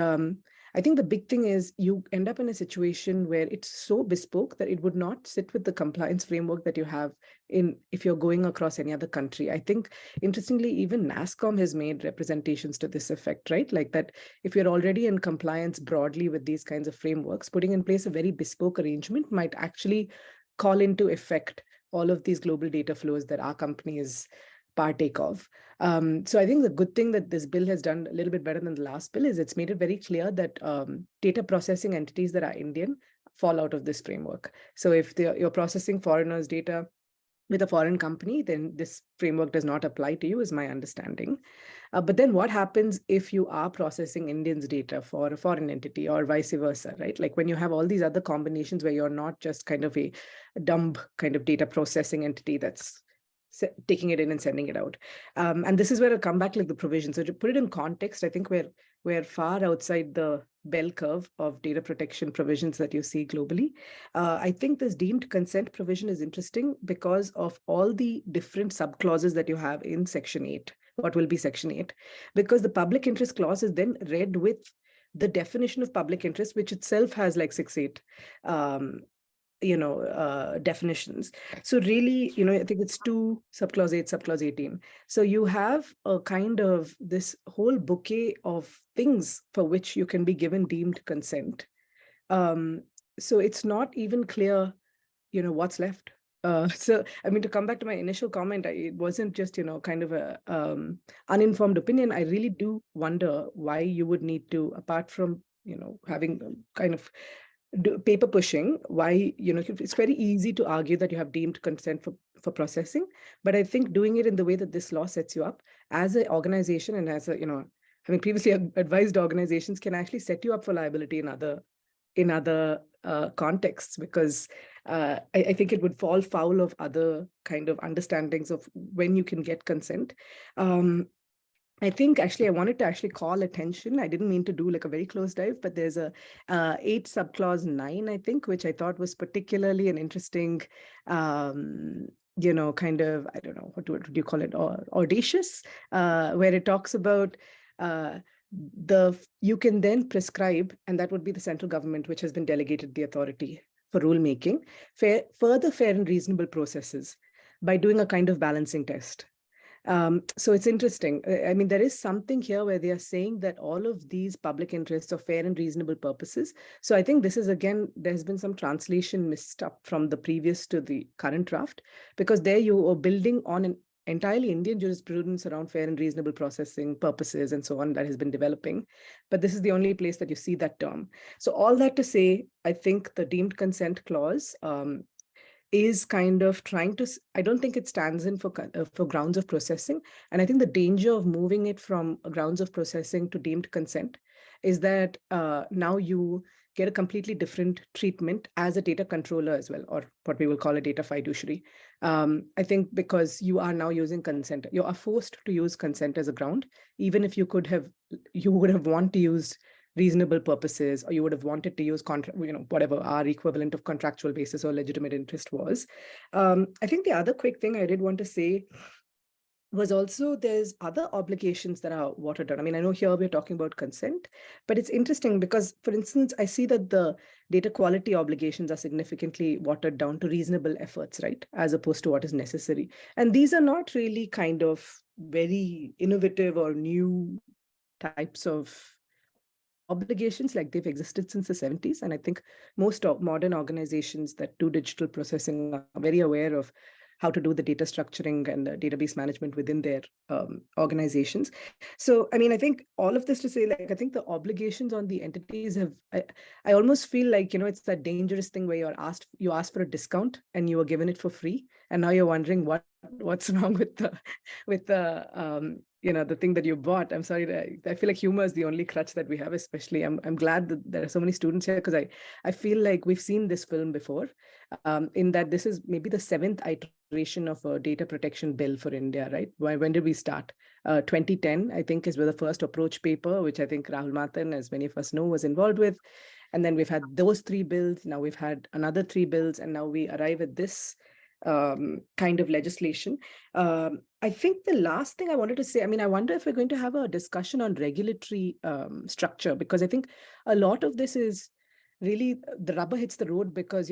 I think the big thing is you end up in a situation where it's so bespoke that it would not sit with the compliance framework that you have if you're going across any other country. I think, interestingly, even NASSCOM has made representations to this effect, right? Like that if you're already in compliance broadly with these kinds of frameworks, putting in place a very bespoke arrangement might actually call into effect all of these global data flows that our company is partake of. So I think the good thing that this bill has done a little bit better than the last bill is it's made it very clear that data processing entities that are Indian fall out of this framework. So if you're processing foreigners' data with a foreign company, then this framework does not apply to you, is my understanding. But then what happens if you are processing Indians' data for a foreign entity or vice versa, right? Like when you have all these other combinations where you're not just kind of a dumb kind of data processing entity that's taking it in and sending it out. And this is where I'll come back like the provision. So to put it in context, I think we're far outside the bell curve of data protection provisions that you see globally. I think this deemed consent provision is interesting because of all the different subclauses that you have in Section 8, what will be Section 8, because the public interest clause is then read with the definition of public interest, which itself has like 6-8 definitions. So really, I think it's 2 subclause 8, subclause 18. So you have a kind of this whole bouquet of things for which you can be given deemed consent. So it's not even clear, what's left. So, I mean, to come back to my initial comment, it wasn't just, kind of a uninformed opinion. I really do wonder why you would need to, apart from, having kind of paper pushing, why, it's very easy to argue that you have deemed consent for processing. But I think doing it in the way that this law sets you up as an organization and as a, having previously advised organizations can actually set you up for liability in other contexts, because I think it would fall foul of other kind of understandings of when you can get consent. I think actually I wanted to actually call attention. I didn't mean to do like a very close dive, but there's a 8 subclause 9, I think, which I thought was particularly an interesting, kind of, I don't know, what do you call it, audacious, where it talks about you can then prescribe, and that would be the central government, which has been delegated the authority for rulemaking, further fair and reasonable processes by doing a kind of balancing test. So it's interesting. I mean, there is something here where they are saying that all of these public interests are fair and reasonable purposes. So I think this is, again, there's been some translation missed up from the previous to the current draft, because there you are building on an entirely Indian jurisprudence around fair and reasonable processing purposes and so on that has been developing. But this is the only place that you see that term. So all that to say, I think the deemed consent clause is kind of trying to, I don't think it stands in for grounds of processing. And I think the danger of moving it from grounds of processing to deemed consent is that now you get a completely different treatment as a data controller as well, or what we will call a data fiduciary. I think because you are now using consent, you are forced to use consent as a ground, even if you would have wanted to use reasonable purposes, or you would have wanted to use whatever our equivalent of contractual basis or legitimate interest was. I think the other quick thing I did want to say was also there's other obligations that are watered down. I mean, I know here we're talking about consent, but it's interesting because, for instance, I see that the data quality obligations are significantly watered down to reasonable efforts, right, as opposed to what is necessary. And these are not really kind of very innovative or new types of obligations, like they've existed since the 70s. And I think most modern organizations that do digital processing are very aware of how to do the data structuring and the database management within their organizations. So, I mean, I think all of this to say, like, I think the obligations on the entities have, I almost feel like, it's that dangerous thing where you ask for a discount and you were given it for free. And now you're wondering what's wrong with the the thing that you bought. I'm sorry, I feel like humor is the only crutch that we have, especially. I'm glad that there are so many students here, because I feel like we've seen this film before, in that this is maybe the 7th iteration of a data protection bill for India, right? When did we start? 2010, I think, is where the first approach paper, which I think Rahul Mathan, as many of us know, was involved with. And then we've had those 3 bills. Now we've had another 3 bills, and now we arrive at this kind of legislation. I think the last thing I wanted to say, I mean, I wonder if we're going to have a discussion on regulatory structure, because I think a lot of this is really the rubber hits the road, because,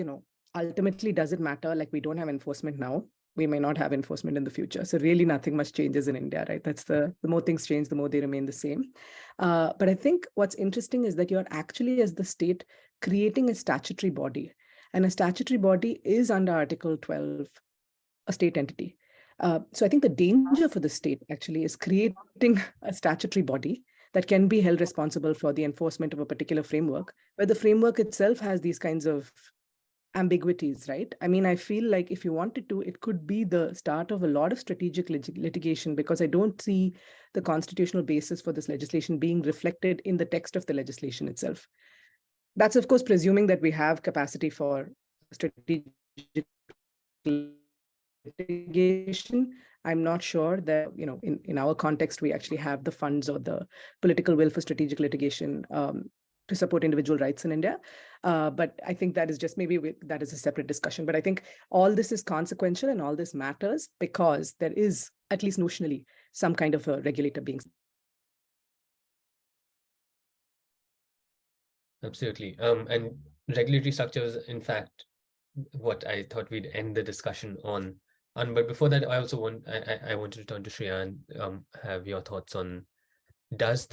ultimately, does it matter? Like, we don't have enforcement now. We may not have enforcement in the future. So really nothing much changes in India, right? That's the more things change, the more they remain the same. But I think what's interesting is that you're actually, as the state, creating a statutory body. And a statutory body is under Article 12, a state entity. So I think the danger for the state actually is creating a statutory body that can be held responsible for the enforcement of a particular framework, where the framework itself has these kinds of ambiguities, right? I mean, I feel like if you wanted to, it could be the start of a lot of strategic litigation, because I don't see the constitutional basis for this legislation being reflected in the text of the legislation itself. That's, of course, presuming that we have capacity for strategic litigation. I'm not sure that, in our context, we actually have the funds or the political will for strategic litigation to support individual rights in India. But I think that is just that is a separate discussion. But I think all this is consequential and all this matters because there is, at least notionally, some kind of a regulator being. Absolutely. And regulatory structures, in fact, what I thought we'd end the discussion on. But before that, I also I wanted to turn to Shreya and have your thoughts on, does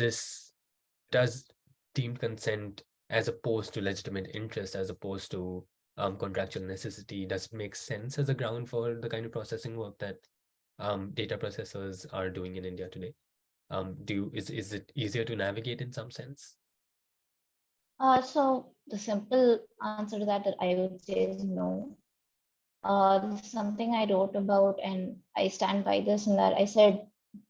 deemed consent, as opposed to legitimate interest, as opposed to contractual necessity, does it make sense as a ground for the kind of processing work that data processors are doing in India today? Is it easier to navigate in some sense? So the simple answer to that I would say is no. This is something I wrote about, and I stand by this, in that I said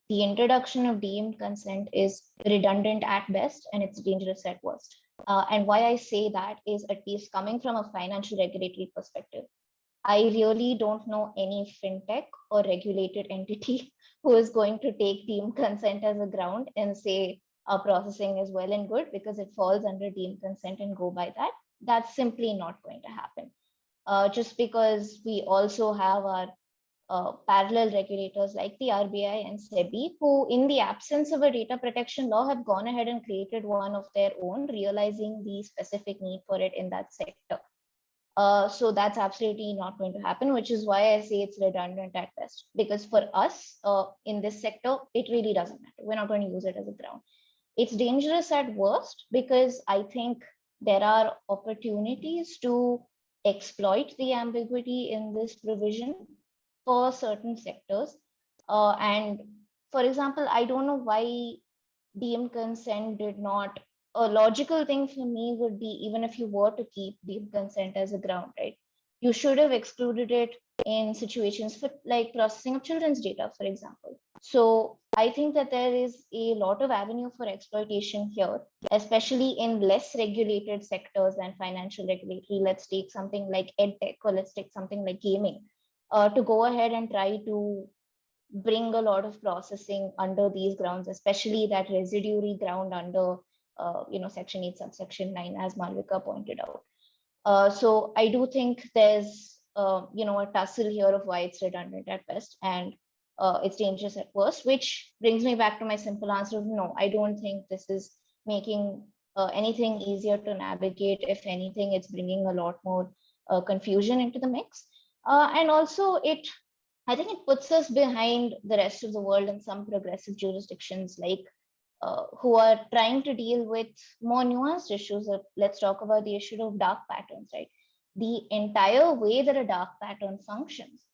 the introduction of deemed consent is redundant at best, and it's dangerous at worst. And why I say that is, at least coming from a financial regulatory perspective, I really don't know any fintech or regulated entity who is going to take deemed consent as a ground and say our processing is well and good because it falls under deemed consent and go by that. That's simply not going to happen. Just because we also have our parallel regulators like the RBI and SEBI, who in the absence of a data protection law have gone ahead and created one of their own, realizing the specific need for it in that sector. So that's absolutely not going to happen, which is why I say it's redundant at best. Because for us in this sector, it really doesn't matter. We're not going to use it as a ground. It's dangerous at worst because I think there are opportunities to exploit the ambiguity in this provision for certain sectors. And for example, I don't know why deemed consent did not. A logical thing for me would be, even if you were to keep deemed consent as a ground, right, you should have excluded it in situations for like processing of children's data, for example. So I think that there is a lot of avenue for exploitation here, especially in less regulated sectors than financial regulatory. Let's take something like edtech, or let's take something like gaming, to go ahead and try to bring a lot of processing under these grounds, especially that residuary ground under Section 8, subsection 9, as Malavika pointed out. So I do think there's a tussle here of why it's redundant at best and it's dangerous at worst, which brings me back to my simple answer of no. I don't think this is making anything easier to navigate. If anything, it's bringing a lot more confusion into the mix. And also I think it puts us behind the rest of the world in some progressive jurisdictions like who are trying to deal with more nuanced issues. Let's talk about the issue of dark patterns, right? The entire way that a dark pattern functions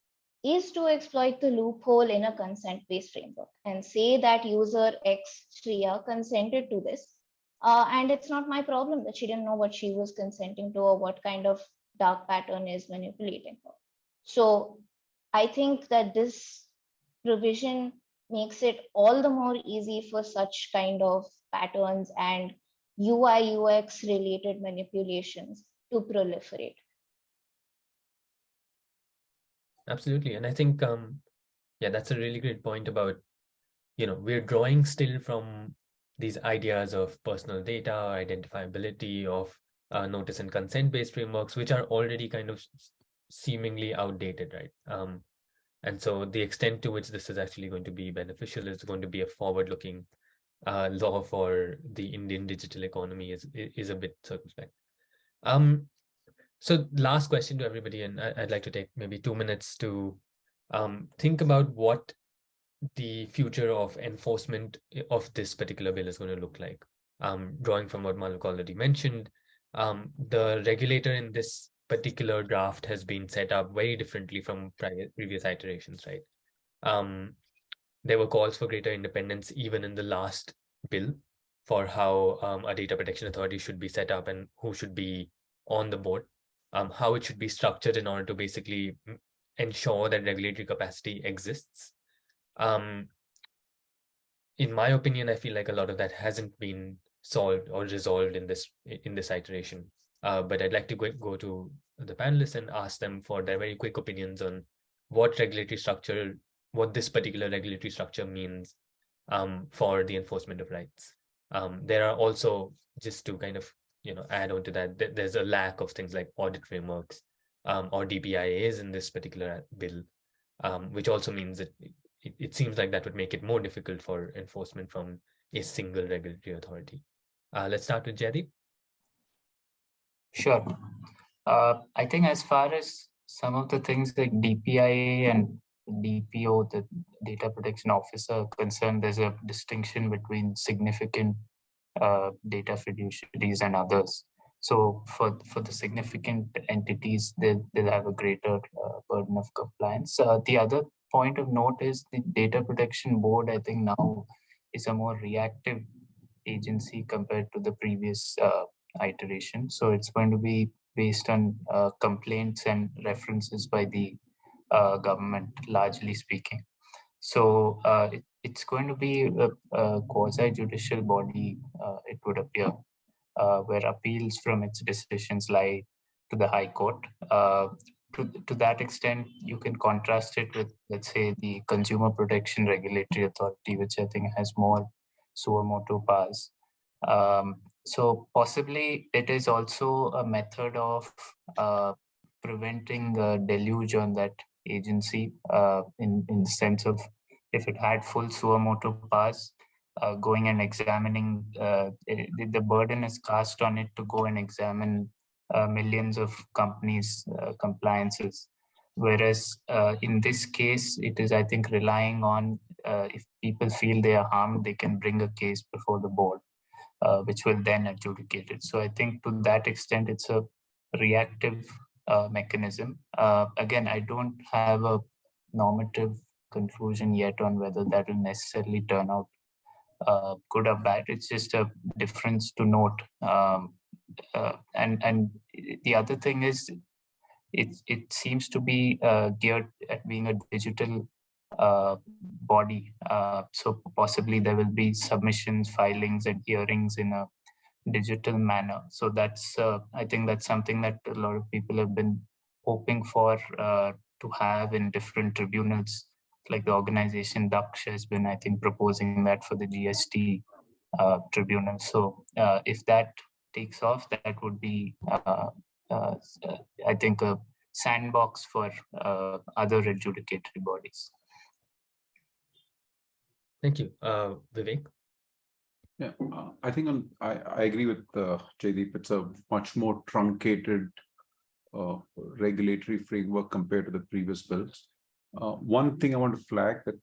is to exploit the loophole in a consent-based framework and say that user X Sriya consented to this. And it's not my problem that she didn't know what she was consenting to or what kind of dark pattern is manipulating her. So I think that this provision makes it all the more easy for such kind of patterns and UI UX related manipulations to proliferate. Absolutely. And I think, yeah, that's a really great point about, we're drawing still from these ideas of personal data, identifiability, of notice and consent-based frameworks, which are already kind of seemingly outdated, right? And so the extent to which this is actually going to be beneficial is going to be a forward-looking law for the Indian digital economy is a bit circumspect. So last question to everybody, and I'd like to take maybe 2 minutes to think about what the future of enforcement of this particular bill is going to look like. Drawing from what Malavika already mentioned, the regulator in this particular draft has been set up very differently from previous iterations, right? There were calls for greater independence even in the last bill for how a data protection authority should be set up and who should be on the board, how it should be structured in order to basically ensure that regulatory capacity exists. In my opinion, I feel like a lot of that hasn't been solved or resolved in this iteration. But I'd like to go to the panelists and ask them for their very quick opinions on what this particular regulatory structure means for the enforcement of rights. There are also, just to kind of add on to that, there's a lack of things like audit frameworks or DPIAs in this particular bill, which also means that it seems like that would make it more difficult for enforcement from a single regulatory authority. Let's start with Jaideep. Sure. I think as far as some of the things like DPIA and DPO, the data protection officer, are concerned, there's a distinction between significant data fiduciaries and others. So for the significant entities, they'll have a greater burden of compliance. The other point of note is the Data Protection Board, I think now is a more reactive agency compared to the previous iteration. So it's going to be based on complaints and references by the government, largely speaking. So it's going to be a quasi-judicial body, it would appear, where appeals from its decisions lie to the High Court. To that extent, you can contrast it with, let's say, the Consumer Protection Regulatory Authority, which I think has more suo motu powers. So possibly it is also a method of preventing a deluge on that agency in the sense of, if it had full suo motu powers, going and examining, the burden is cast on it to go and examine millions of companies' compliances. Whereas in this case, it is, I think, relying on if people feel they are harmed, they can bring a case before the board, which will then adjudicate it. So I think to that extent, it's a reactive mechanism. Again, I don't have a normative conclusion yet on whether that will necessarily turn out good or bad. It's just a difference to note. And the other thing is, it seems to be geared at being a digital body. So possibly there will be submissions, filings, and hearings in a digital manner. So that's, I think that's something that a lot of people have been hoping for to have in different tribunals. Like the organization Daksh has been, I think, proposing that for the GST tribunal. So if that takes off, that would be, I think, a sandbox for other adjudicatory bodies. Thank you. Vivek? Yeah, I think I agree with Jaideep. It's a much more truncated regulatory framework compared to the previous bills. One thing I want to flag that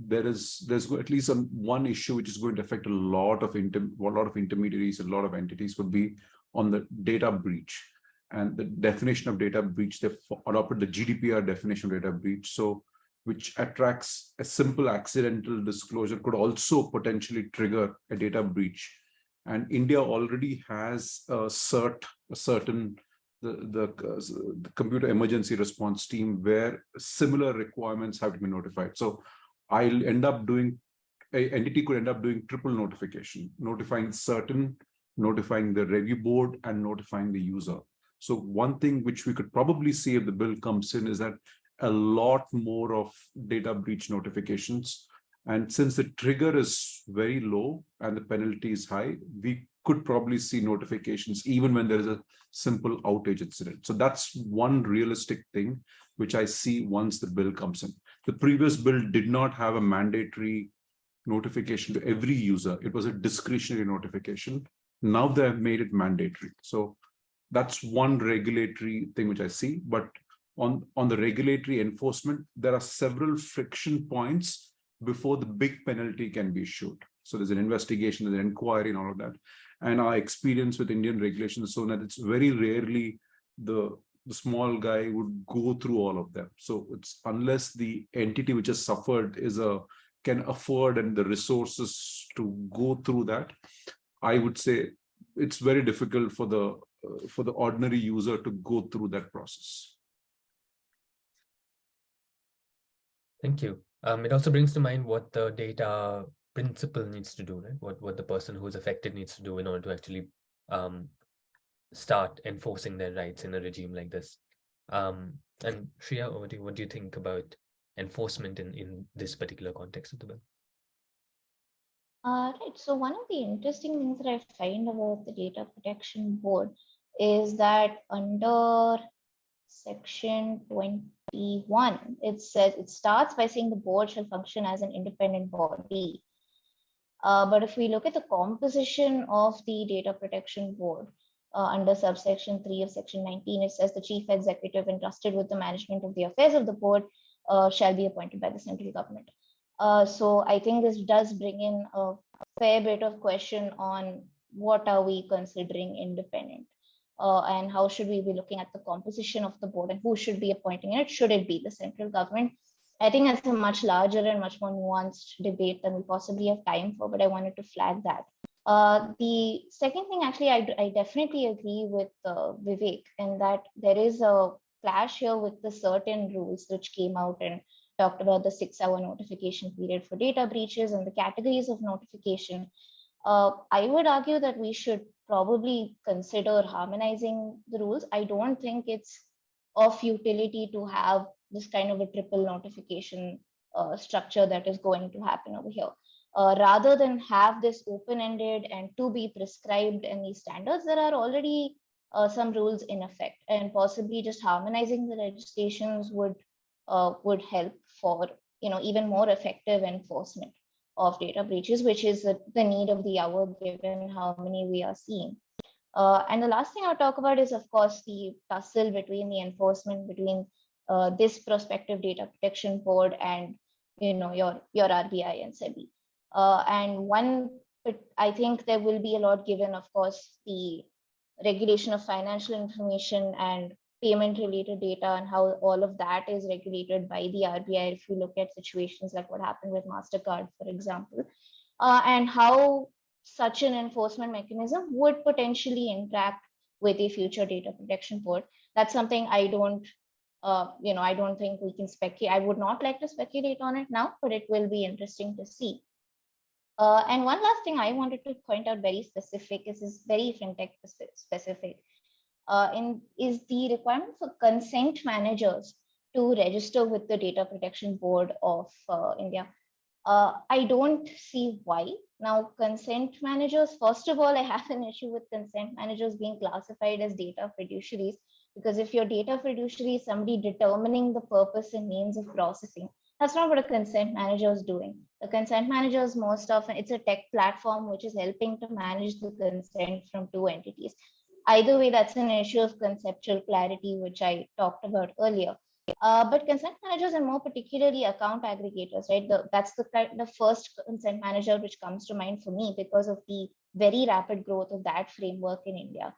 there's at least one issue which is going to affect a lot of intermediaries, a lot of entities would be on the data breach. And the definition of data breach, they've adopted the GDPR definition of data breach. So which attracts a simple accidental disclosure could also potentially trigger a data breach. And India already has a certain the computer emergency response team where similar requirements have to be notified. So I'll end up doing, an entity could end up doing triple notification, notifying the review board and notifying the user. So one thing which we could probably see if the bill comes in is that a lot more of data breach notifications. And since the trigger is very low and the penalty is high, we could probably see notifications even when there is a simple outage incident. So that's one realistic thing which I see once the bill comes in. The previous bill did not have a mandatory notification to every user. It was a discretionary notification. Now they have made it mandatory. So that's one regulatory thing which I see. But on the regulatory enforcement, there are several friction points before the big penalty can be issued. So there's an investigation, there's an inquiry and all of that. And our experience with Indian regulations is so that it's very rarely the small guy would go through all of them. So it's unless the entity which has suffered can afford and the resources to go through that, I would say it's very difficult for the ordinary user to go through that process. Thank you. It also brings to mind what the data principal needs to do, right? What the person who's affected needs to do in order to actually start enforcing their rights in a regime like this. And Shriya, what do you think about enforcement in this particular context of the bill? Right. So one of the interesting things that I find about the Data Protection Board is that under Section 21, it says it starts by saying the board shall function as an independent body. But if we look at the composition of the Data Protection Board under subsection 3 of Section 19, it says the chief executive entrusted with the management of the affairs of the board shall be appointed by the central government. So I think this does bring in a fair bit of question on what are we considering independent and how should we be looking at the composition of the board and who should be appointing it? Should it be the central government? I think it's a much larger and much more nuanced debate than we possibly have time for, but I wanted to flag that. The second thing, actually, I definitely agree with Vivek in that there is a clash here with the certain rules which came out and talked about the 6-hour notification period for data breaches and the categories of notification. I would argue that we should probably consider harmonizing the rules. I don't think it's of utility to have this kind of a triple notification structure that is going to happen over here. Rather than have this open-ended and to be prescribed in these standards, there are already some rules in effect, and possibly just harmonizing the legislations would help for even more effective enforcement of data breaches, which is the need of the hour given how many we are seeing. And the last thing I'll talk about is, of course, the tussle between the enforcement between this prospective data protection board and your RBI and SEBI. I think there will be a lot given, of course, the regulation of financial information and payment related data and how all of that is regulated by the RBI. If you look at situations like what happened with MasterCard, for example, and how such an enforcement mechanism would potentially interact with a future data protection board. That's something I don't think we can speculate. I would not like to speculate on it now, but it will be interesting to see. And one last thing I wanted to point out very specific, is very fintech specific, is the requirement for consent managers to register with the Data Protection Board of India. I don't see why. Now, consent managers, first of all, I have an issue with consent managers being classified as data fiduciaries, because if your data fiduciary is somebody determining the purpose and means of processing, that's not what a consent manager is doing. The consent manager is most often, it's a tech platform which is helping to manage the consent from two entities. Either way, that's an issue of conceptual clarity, which I talked about earlier. But consent managers and more particularly account aggregators, right? That's the first consent manager which comes to mind for me because of the very rapid growth of that framework in India.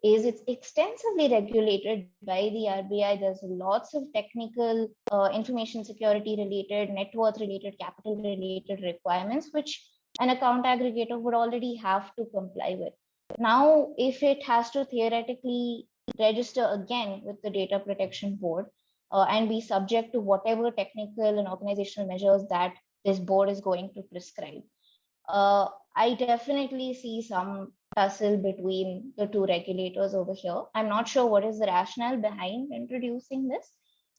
It's extensively regulated by the RBI. There's lots of technical information security related, net worth related, capital related requirements, which an account aggregator would already have to comply with. Now, if it has to theoretically register again with the Data Protection Board and be subject to whatever technical and organizational measures that this board is going to prescribe, I definitely see some tussle between the two regulators over here. I'm not sure what is the rationale behind introducing this,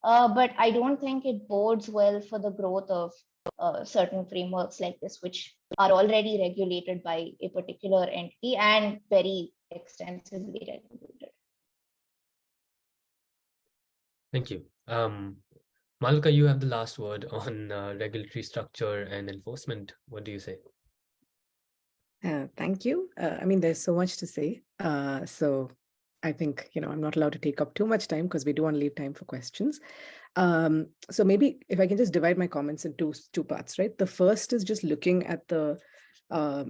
but I don't think it bodes well for the growth of certain frameworks like this, which are already regulated by a particular entity and very extensively regulated. Thank you. Malavika, you have the last word on regulatory structure and enforcement. What do you say? Thank you. I mean, there's so much to say. So I think, I'm not allowed to take up too much time because we do want to leave time for questions. So maybe if I can just divide my comments into two parts, right? The first is just looking at the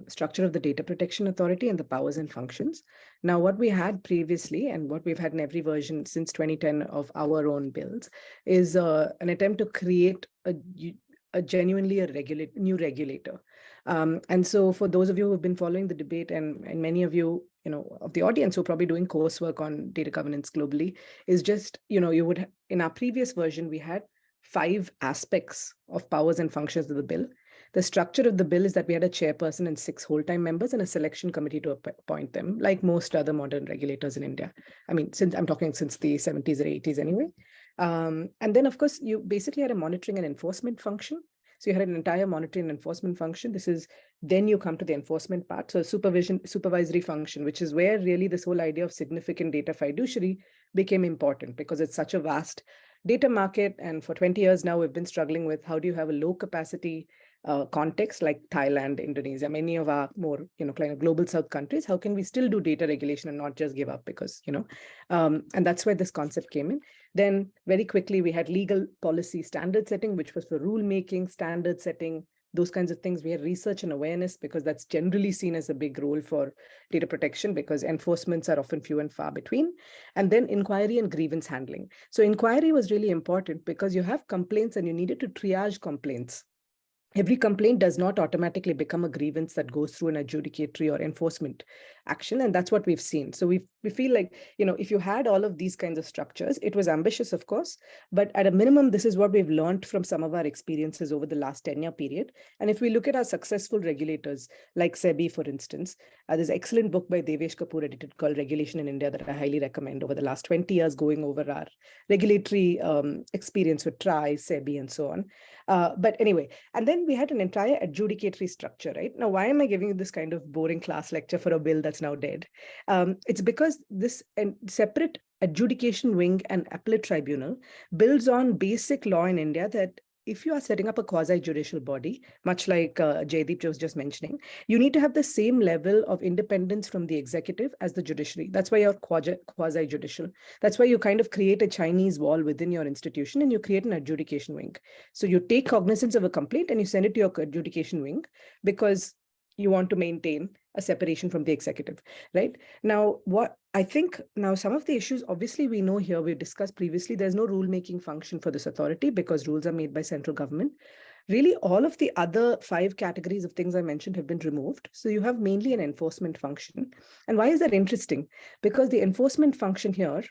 structure of the Data Protection Authority and the powers and functions. Now, what we had previously and what we've had in every version since 2010 of our own bills is an attempt to create a genuinely new regulator. And so for those of you who have been following the debate and many of you, of the audience who are probably doing coursework on data governance globally, is just, you would, in our previous version, we had 5 aspects of powers and functions of the bill. The structure of the bill is that we had a chairperson and 6 whole-time members and a selection committee to appoint them, like most other modern regulators in India. I mean, I'm talking since the 70s or 80s anyway. And then, of course, you basically had a monitoring and enforcement function. So you had an entire monitoring and enforcement function. Then you come to the enforcement part. So supervisory function, which is where really this whole idea of significant data fiduciary became important because it's such a vast data market. And for 20 years now, we've been struggling with how do you have a low capacity context like Thailand, Indonesia, many of our more, kind of global South countries, how can we still do data regulation and not just give up because, and that's where this concept came in. Then very quickly, we had legal policy standard setting, which was for rule making, standard setting, those kinds of things. We had research and awareness because that's generally seen as a big role for data protection because enforcements are often few and far between. And then inquiry and grievance handling. So inquiry was really important because you have complaints and you needed to triage complaints. Every complaint does not automatically become a grievance that goes through an adjudicatory or enforcement action. And that's what we've seen. So we feel like, if you had all of these kinds of structures, it was ambitious, of course, but at a minimum, this is what we've learned from some of our experiences over the last 10-year period. And if we look at our successful regulators, like SEBI, for instance, there's an excellent book by Devesh Kapoor edited called Regulation in India that I highly recommend over the last 20 years, going over our regulatory experience with TRAI, SEBI, and so on. But anyway, and then we had an entire adjudicatory structure, right? Now, why am I giving you this kind of boring class lecture for a bill that's now dead? It's because this separate adjudication wing and appellate tribunal builds on basic law in India that if you are setting up a quasi-judicial body, much like Jaideep was just mentioning, you need to have the same level of independence from the executive as the judiciary. That's why you're quasi-judicial. That's why you kind of create a Chinese wall within your institution and you create an adjudication wing. So you take cognizance of a complaint and you send it to your adjudication wing because you want to maintain a separation from the executive, right? Now, what I think now some of the issues, obviously we know here, we discussed previously, there's no rule-making function for this authority because rules are made by central government. Really, all of the other 5 categories of things I mentioned have been removed. So you have mainly an enforcement function. And why is that interesting? Because the enforcement function here,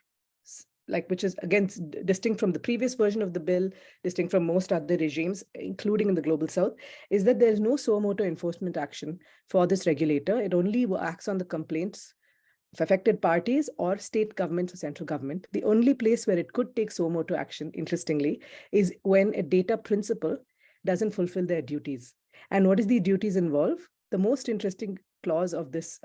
which is again distinct from the previous version of the bill, distinct from most other regimes, including in the global South, is that there's no suo motu enforcement action for this regulator. It only acts on the complaints of affected parties or state governments or central government. The only place where it could take suo motu action, interestingly, is when a data principal doesn't fulfill their duties. And what is the duties involve? The most interesting clause of this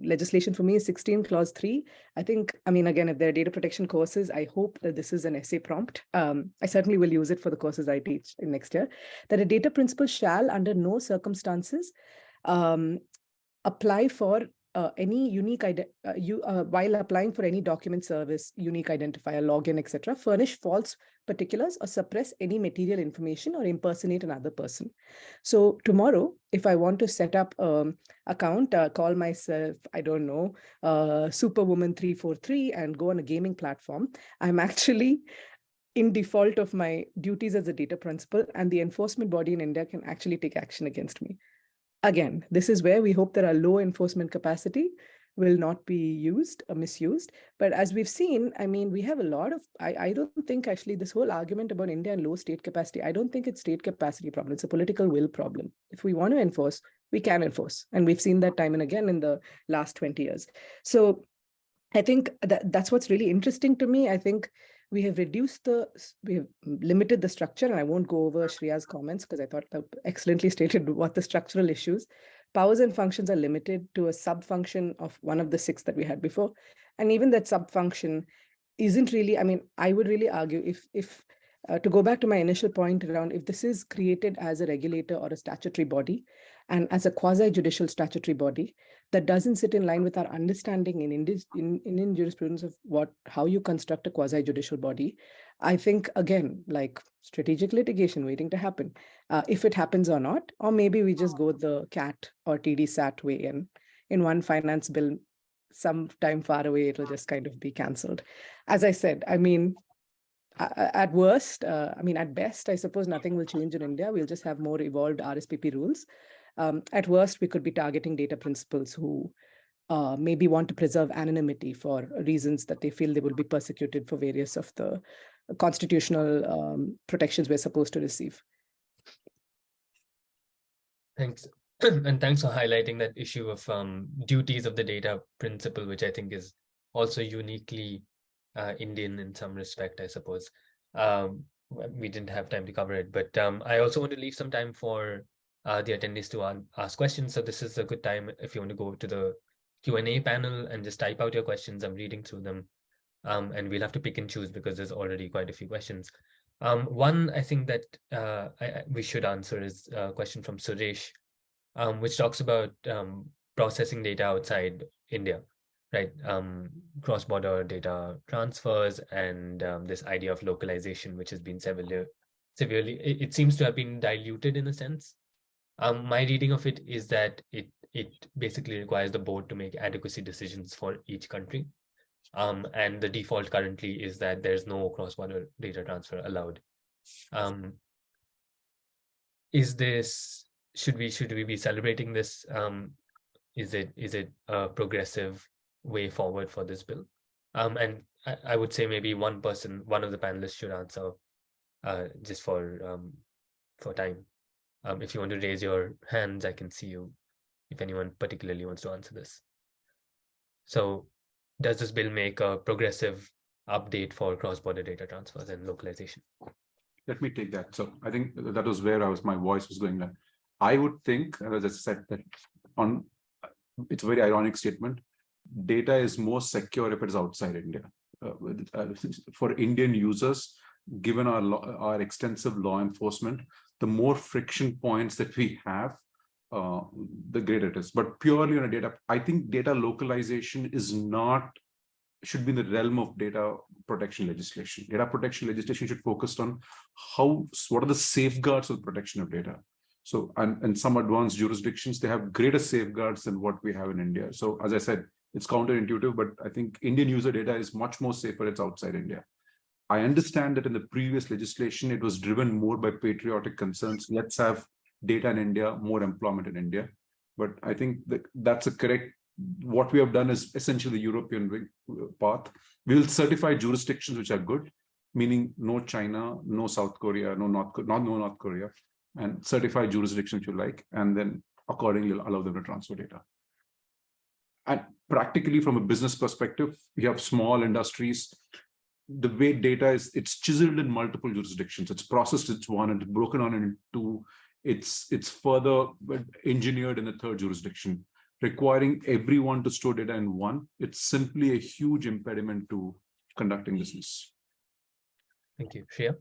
legislation for me is 16 clause 3. Again, if there are data protection courses, I hope that this is an essay prompt. I certainly will use it for the courses I teach in next year, that a data principal shall under no circumstances apply for any unique while applying for any document service, unique identifier, login, etc., furnish false particulars or suppress any material information or impersonate another person. So tomorrow, if I want to set up account, call myself, I don't know, Superwoman 343 and go on a gaming platform, I'm actually in default of my duties as a data principal, and the enforcement body in India can actually take action against me. Again, this is where we hope that our low enforcement capacity will not be used or misused. But as we've seen, I mean, we have a lot of, I don't think actually this whole argument about India and low state capacity, I don't think it's state capacity problem. It's a political will problem. If we want to enforce, we can enforce. And we've seen that time and again in the last 20 years. So I think that's what's really interesting to me. I think we have limited the structure, and I won't go over Shriya's comments because I thought that excellently stated what the structural issues. Powers and functions are limited to a sub-function of one of the 6 that we had before. And even that sub-function isn't really, I mean, I would really argue if to go back to my initial point around, if this is created as a regulator or a statutory body and as a quasi-judicial statutory body, that doesn't sit in line with our understanding in Indian jurisprudence of how you construct a quasi-judicial body. I think, again, like strategic litigation waiting to happen, if it happens or not, or maybe we just go the CAT or TD SAT way in one finance bill, sometime far away, it'll just kind of be cancelled. As I said, I mean, at worst, at best, I suppose nothing will change in India. We'll just have more evolved RSPP rules. At worst, we could be targeting data principals who maybe want to preserve anonymity for reasons that they feel they will be persecuted for various of the constitutional protections we're supposed to receive. Thanks. And thanks for highlighting that issue of duties of the data principal, which I think is also uniquely Indian in some respect, I suppose. We didn't have time to cover it, but I also want to leave some time for the attendees to ask questions. So this is a good time if you want to go to the Q&A panel and just type out your questions. I'm reading through them, and we'll have to pick and choose because there's already quite a few questions. One I think that we should answer is a question from Suresh, which talks about processing data outside India, right? Cross-border data transfers and this idea of localization, which has been severely, it seems to have been diluted in a sense. My reading of it is that it basically requires the board to make adequacy decisions for each country. And the default currently is that there's no cross-border data transfer allowed. Should we be celebrating this? Is it a progressive way forward for this bill? And I would say maybe one of the panelists should answer just for time. If you want to raise your hands, I can see you if anyone particularly wants to answer this. So does this bill make a progressive update for cross-border data transfers and localization? Let me take that. So I think that was where my voice was going there. I would think, as I said, that it's a very ironic statement. Data is more secure if it's outside India. For Indian users, given our extensive law enforcement, the more friction points that we have, the greater it is. But purely on a data, I think data localization should be in the realm of data protection legislation. Data protection legislation should focus on what are the safeguards of the protection of data. So, and some advanced jurisdictions, they have greater safeguards than what we have in India. So as I said, it's counterintuitive, but I think Indian user data is much more safer. It's outside India. I understand that in the previous legislation, it was driven more by patriotic concerns. Let's have data in India, more employment in India. But I think that's a correct, what we have done is essentially the European path. We will certify jurisdictions which are good, meaning no China, no South Korea, no North Korea, and certify jurisdictions you like, and then accordingly allow them to transfer data. And practically from a business perspective, we have small industries. The way data is, it's chiseled in multiple jurisdictions. It's processed, it's one, and it's broken on into, it's further engineered in the third jurisdiction, requiring everyone to store data in one. It's simply a huge impediment to conducting business. Thank you. Shriya?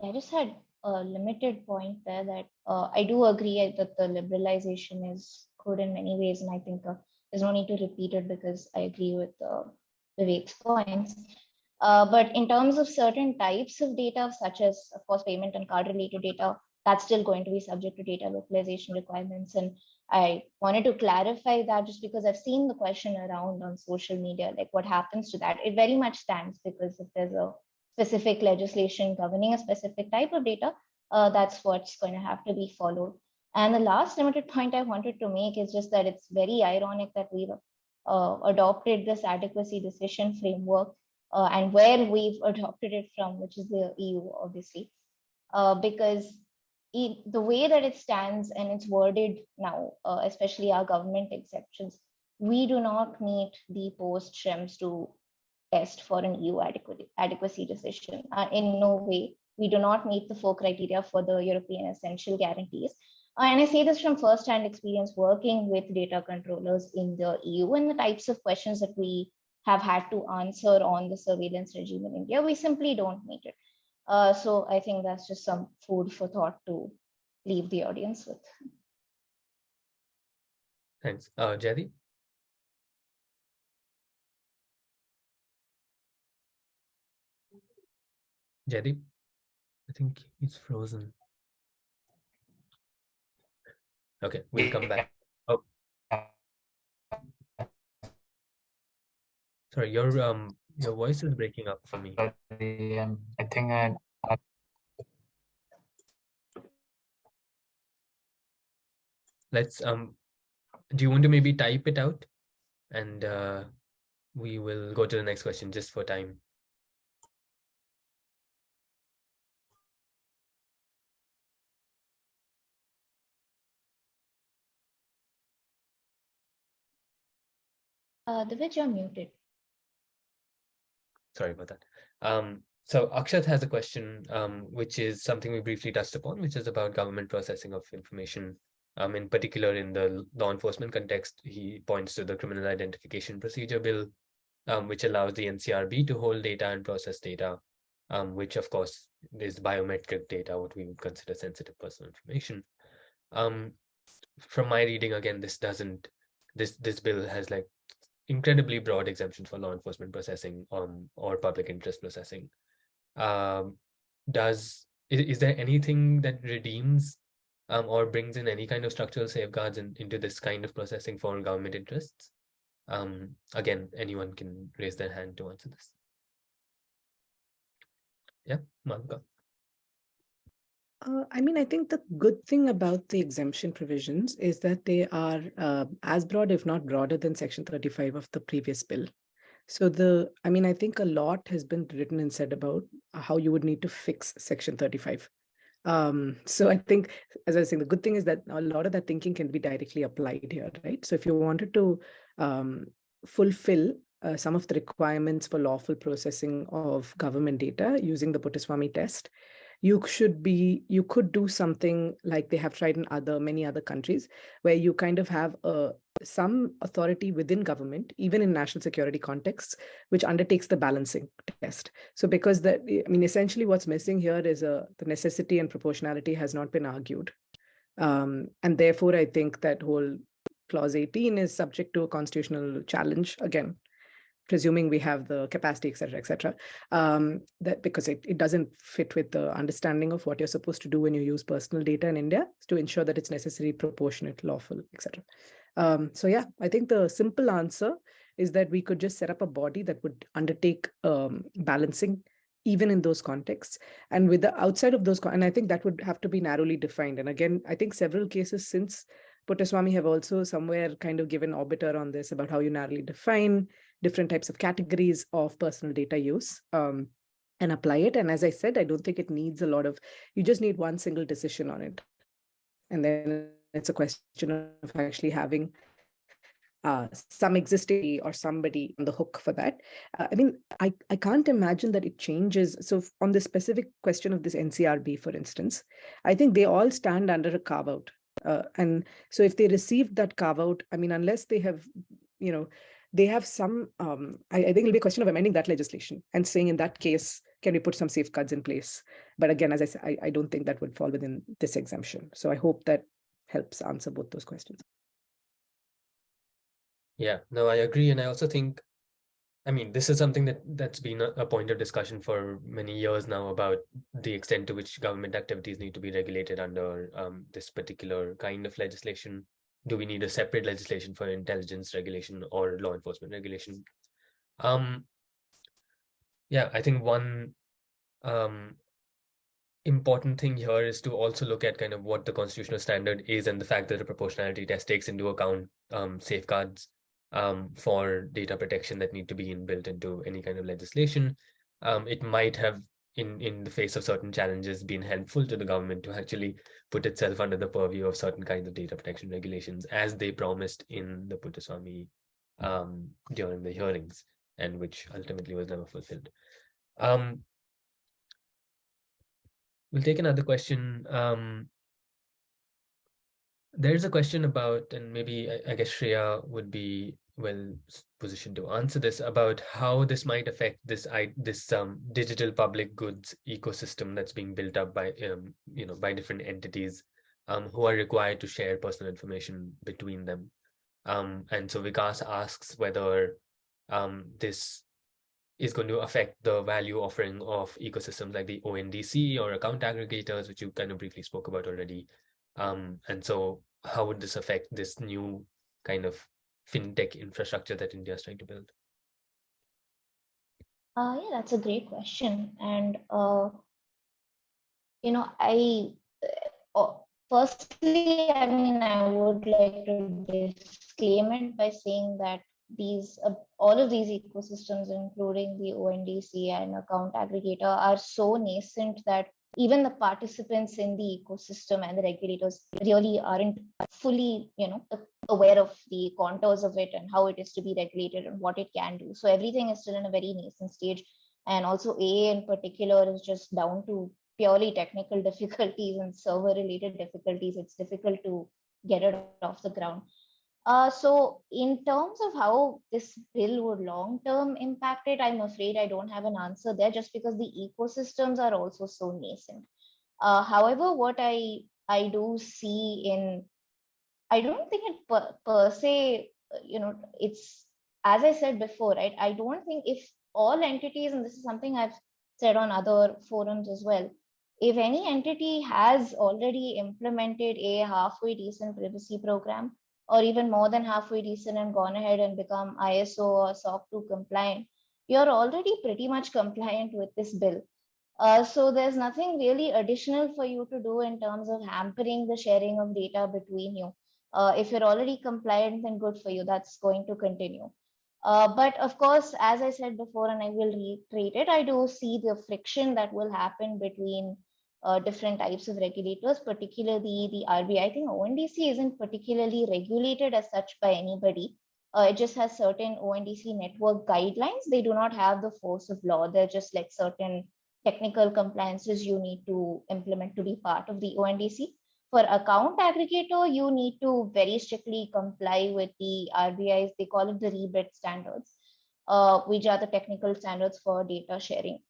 I just had a limited point there that I do agree that the liberalization is could in many ways, and I think there's no need to repeat it because I agree with Vivek's points. But in terms of certain types of data, such as, of course, payment and card related data, that's still going to be subject to data localization requirements. And I wanted to clarify that just because I've seen the question around on social media, like what happens to that. It very much stands, because if there's a specific legislation governing a specific type of data, that's what's going to have to be followed. And the last limited point I wanted to make is just that it's very ironic that we've adopted this adequacy decision framework and where we've adopted it from, which is the EU, obviously, because the way that it stands and it's worded now, especially our government exceptions, we do not meet the post-Schrems to test for an EU adequacy decision. In no way. We do not meet the 4 criteria for the European essential guarantees. And I say this from first-hand experience working with data controllers in the EU, and the types of questions that we have had to answer on the surveillance regime in India, we simply don't meet it. So I think that's just some food for thought to leave the audience with. Thanks. Jaideep? Jaideep? I think he's frozen. Okay, we'll come back. Oh, sorry, your voice is breaking up for me. I think Let's do you want to maybe type it out, and we will go to the next question just for time. Divij, you're muted. Sorry about that. So Akshat has a question, which is something we briefly touched upon, which is about government processing of information. In particular, in the law enforcement context, he points to the Criminal Identification Procedure Bill, which allows the NCRB to hold data and process data, which of course is biometric data, what we would consider sensitive personal information. From my reading, again, this bill has like incredibly broad exemptions for law enforcement processing or public interest processing. Is there anything that redeems or brings in any kind of structural safeguards into this kind of processing for government interests? Again, anyone can raise their hand to answer this. Yeah, Malavika. I mean, I think the good thing about the exemption provisions is that they are as broad, if not broader, than Section 35 of the previous bill. So I think a lot has been written and said about how you would need to fix Section 35. So I think, as I was saying, the good thing is that a lot of that thinking can be directly applied here, right? So if you wanted to fulfill some of the requirements for lawful processing of government data using the Puttaswamy test, you could do something like they have tried in many other countries, where you kind of have some authority within government, even in national security contexts, which undertakes the balancing test. So because essentially what's missing here is the necessity and proportionality has not been argued. And therefore, I think that whole clause 18 is subject to a constitutional challenge again, presuming we have the capacity, et cetera, that because it doesn't fit with the understanding of what you're supposed to do when you use personal data in India to ensure that it's necessary, proportionate, lawful, et cetera. So yeah, I think the simple answer is that we could just set up a body that would undertake balancing even in those contexts. And with the outside of those, and I think that would have to be narrowly defined. And again, I think several cases since Puttaswamy have also somewhere kind of given orbiter on this about how you narrowly define different types of categories of personal data use and apply it. And as I said, I don't think it needs a lot of, you just need one single decision on it. And then it's a question of actually having some existing or somebody on the hook for that. I can't imagine that it changes. So on the specific question of this NCRB, for instance, I think they all stand under a carve out. And so if they received that carve out, unless they have, they have some, I think it'll be a question of amending that legislation and saying in that case, can we put some safeguards in place? But again, as I said, I don't think that would fall within this exemption. So I hope that helps answer both those questions. Yeah, no, I agree. And I also think, I mean, this is something that's been a point of discussion for many years now about the extent to which government activities need to be regulated under this particular kind of legislation. Do we need a separate legislation for intelligence regulation or law enforcement regulation? Yeah, I think one important thing here is to also look at kind of what the constitutional standard is and the fact that the proportionality test takes into account safeguards for data protection that need to be inbuilt into any kind of legislation. It might have, in the face of certain challenges, been helpful to the government to actually put itself under the purview of certain kinds of data protection regulations, as they promised in the Puttaswamy during the hearings, and which ultimately was never fulfilled. We'll take another question. There's a question about, and maybe I guess Shreya would be well positioned to answer this, about how this might affect this digital public goods ecosystem that's being built up by by different entities who are required to share personal information between them. And so Vikas asks whether this is going to affect the value offering of ecosystems like the ONDC or account aggregators, which you kind of briefly spoke about already. And so how would this affect this new kind of fintech infrastructure that India is trying to build? Yeah, that's a great question. And, firstly, I mean, I would like to disclaim it by saying that all of these ecosystems, including the ONDC and account aggregator, are so nascent that even the participants in the ecosystem and the regulators really aren't fully, aware of the contours of it and how it is to be regulated and what it can do. So everything is still in a very nascent stage. And also AA in particular is just down to purely technical difficulties and server related difficulties. It's difficult to get it off the ground. So in terms of how this bill would long-term impact it, I'm afraid I don't have an answer there, just because the ecosystems are also so nascent. However, what I do see I don't think it per se, it's, as I said before, right? I don't think if all entities, and this is something I've said on other forums as well, if any entity has already implemented a halfway decent privacy program, or even more than halfway decent, and gone ahead and become ISO or SOC 2 compliant, you're already pretty much compliant with this bill. So there's nothing really additional for you to do in terms of hampering the sharing of data between you. If you're already compliant, then good for you. That's going to continue. But of course, as I said before, and I will reiterate it, I do see the friction that will happen between different types of regulators, particularly the RBI. I think ONDC isn't particularly regulated as such by anybody. It just has certain ONDC network guidelines. They do not have the force of law. They're just like certain technical compliances you need to implement to be part of the ONDC. For account aggregator, you need to very strictly comply with the RBI's, they call it the REBIT standards, which are the technical standards for data sharing.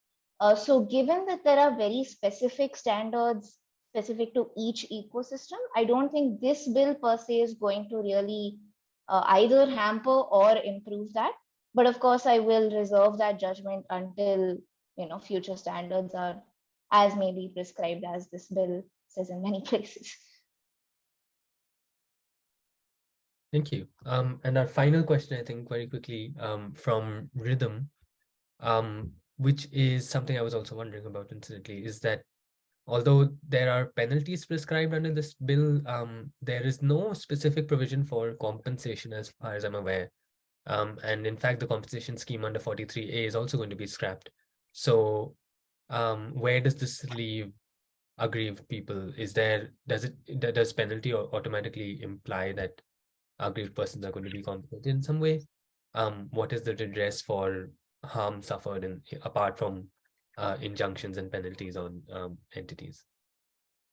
So given that there are very specific standards specific to each ecosystem, I don't think this bill per se is going to really either hamper or improve that. But of course, I will reserve that judgment until future standards are as maybe prescribed as this bill says in many places. Thank you. And our final question, I think, very quickly, from Rhythm, which is something I was also wondering about incidentally, is that although there are penalties prescribed under this bill, there is no specific provision for compensation as far as I'm aware. And in fact, the compensation scheme under 43A is also going to be scrapped. So where does this leave aggrieved people? Does penalty automatically imply that aggrieved persons are going to be compensated in some way? What is the redress for harm suffered apart from injunctions and penalties on entities?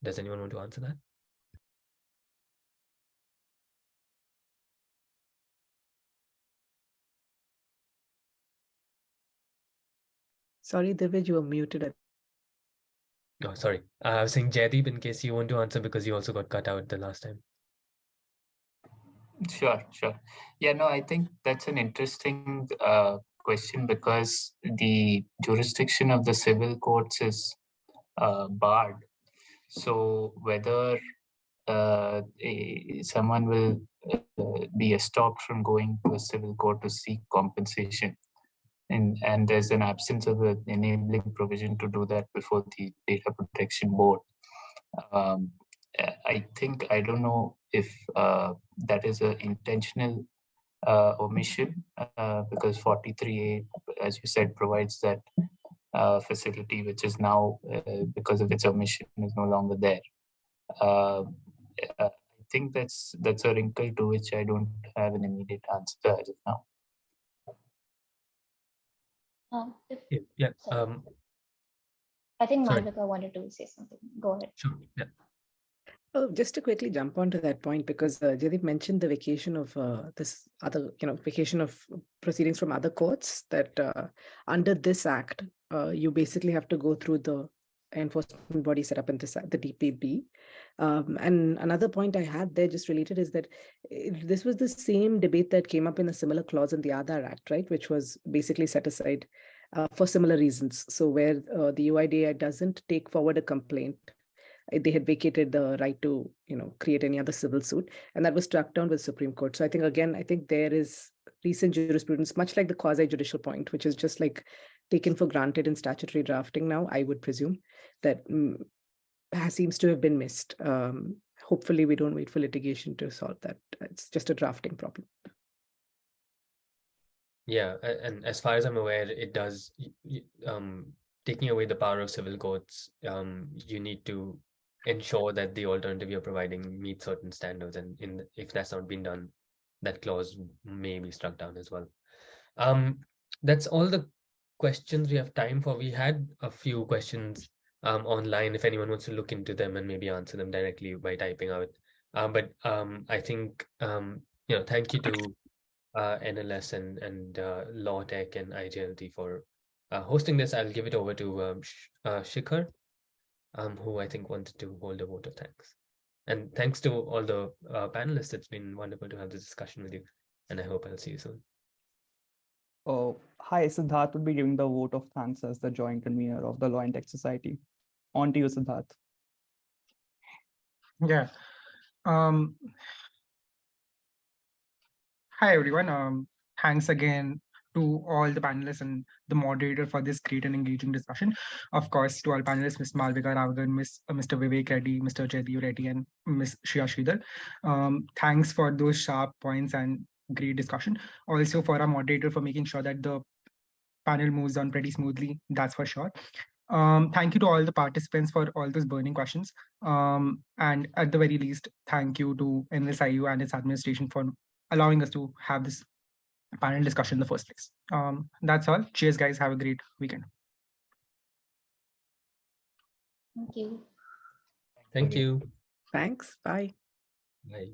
Does anyone want to answer that? Sorry, Divij, you were muted. Oh, sorry. I was saying Jaideep, in case you want to answer, because you also got cut out the last time. Sure. Yeah, no, I think that's an interesting question because the jurisdiction of the civil courts is barred. So whether someone will be stopped from going to a civil court to seek compensation, and there's an absence of an enabling provision to do that before the data protection board. Um, I don't know if that is an intentional omission because 43A, as you said, provides that facility, which is now, because of its omission, is no longer there. I think that's a wrinkle to which I don't have an immediate answer as of now. Yeah. I think Sorry. Malavika wanted to say something. Go ahead. Sure. Yeah. Oh, just to quickly jump onto that point, because Jaideep mentioned the vacation of this other, vacation of proceedings from other courts, that under this act, you basically have to go through the enforcement body set up in this, the DPB. And another point I had there just related is that this was the same debate that came up in a similar clause in the Aadhaar Act, right, which was basically set aside for similar reasons. So where the UIDAI doesn't take forward a complaint, they had vacated the right to create any other civil suit, and that was struck down with Supreme Court. So I think there is recent jurisprudence, much like the quasi judicial point, which is just like taken for granted in statutory drafting now, I would presume, that seems to have been missed. Hopefully we don't wait for litigation to solve that. It's just a drafting problem. Yeah, and as far as I'm aware, it does, taking away the power of civil courts, you need to ensure that the alternative you're providing meets certain standards, and if that's not been done, that clause may be struck down as well. That's all the questions we have time for. We had a few questions online if anyone wants to look into them and maybe answer them directly by typing out. But I think thank you to NLS and Law Tech and IJLT for hosting this. I'll give it over to Shikhar, who I think wanted to hold a vote of thanks. And thanks to all the panelists. It's been wonderful to have this discussion with you, and I hope I'll see you soon. Hi, Siddharth would be giving the vote of thanks as the joint convener of the Law and Tech Society. On to you, Siddharth. Yeah. Hi, everyone. Thanks again to all the panelists and the moderator for this great and engaging discussion. Of course, to all panelists, Ms. Malavika Raghavan, Mr. Vivek Reddy, Mr. Jaideep Reddy, and Ms. Sriya Sridhar. Thanks for those sharp points and great discussion. Also for our moderator for making sure that the panel moves on pretty smoothly, that's for sure. Thank you to all the participants for all those burning questions. And at the very least, thank you to NLSIU and its administration for allowing us to have this panel discussion in the first place. That's all. Cheers, guys. Have a great weekend. Thank you. Thank you. Thanks. Bye. Bye.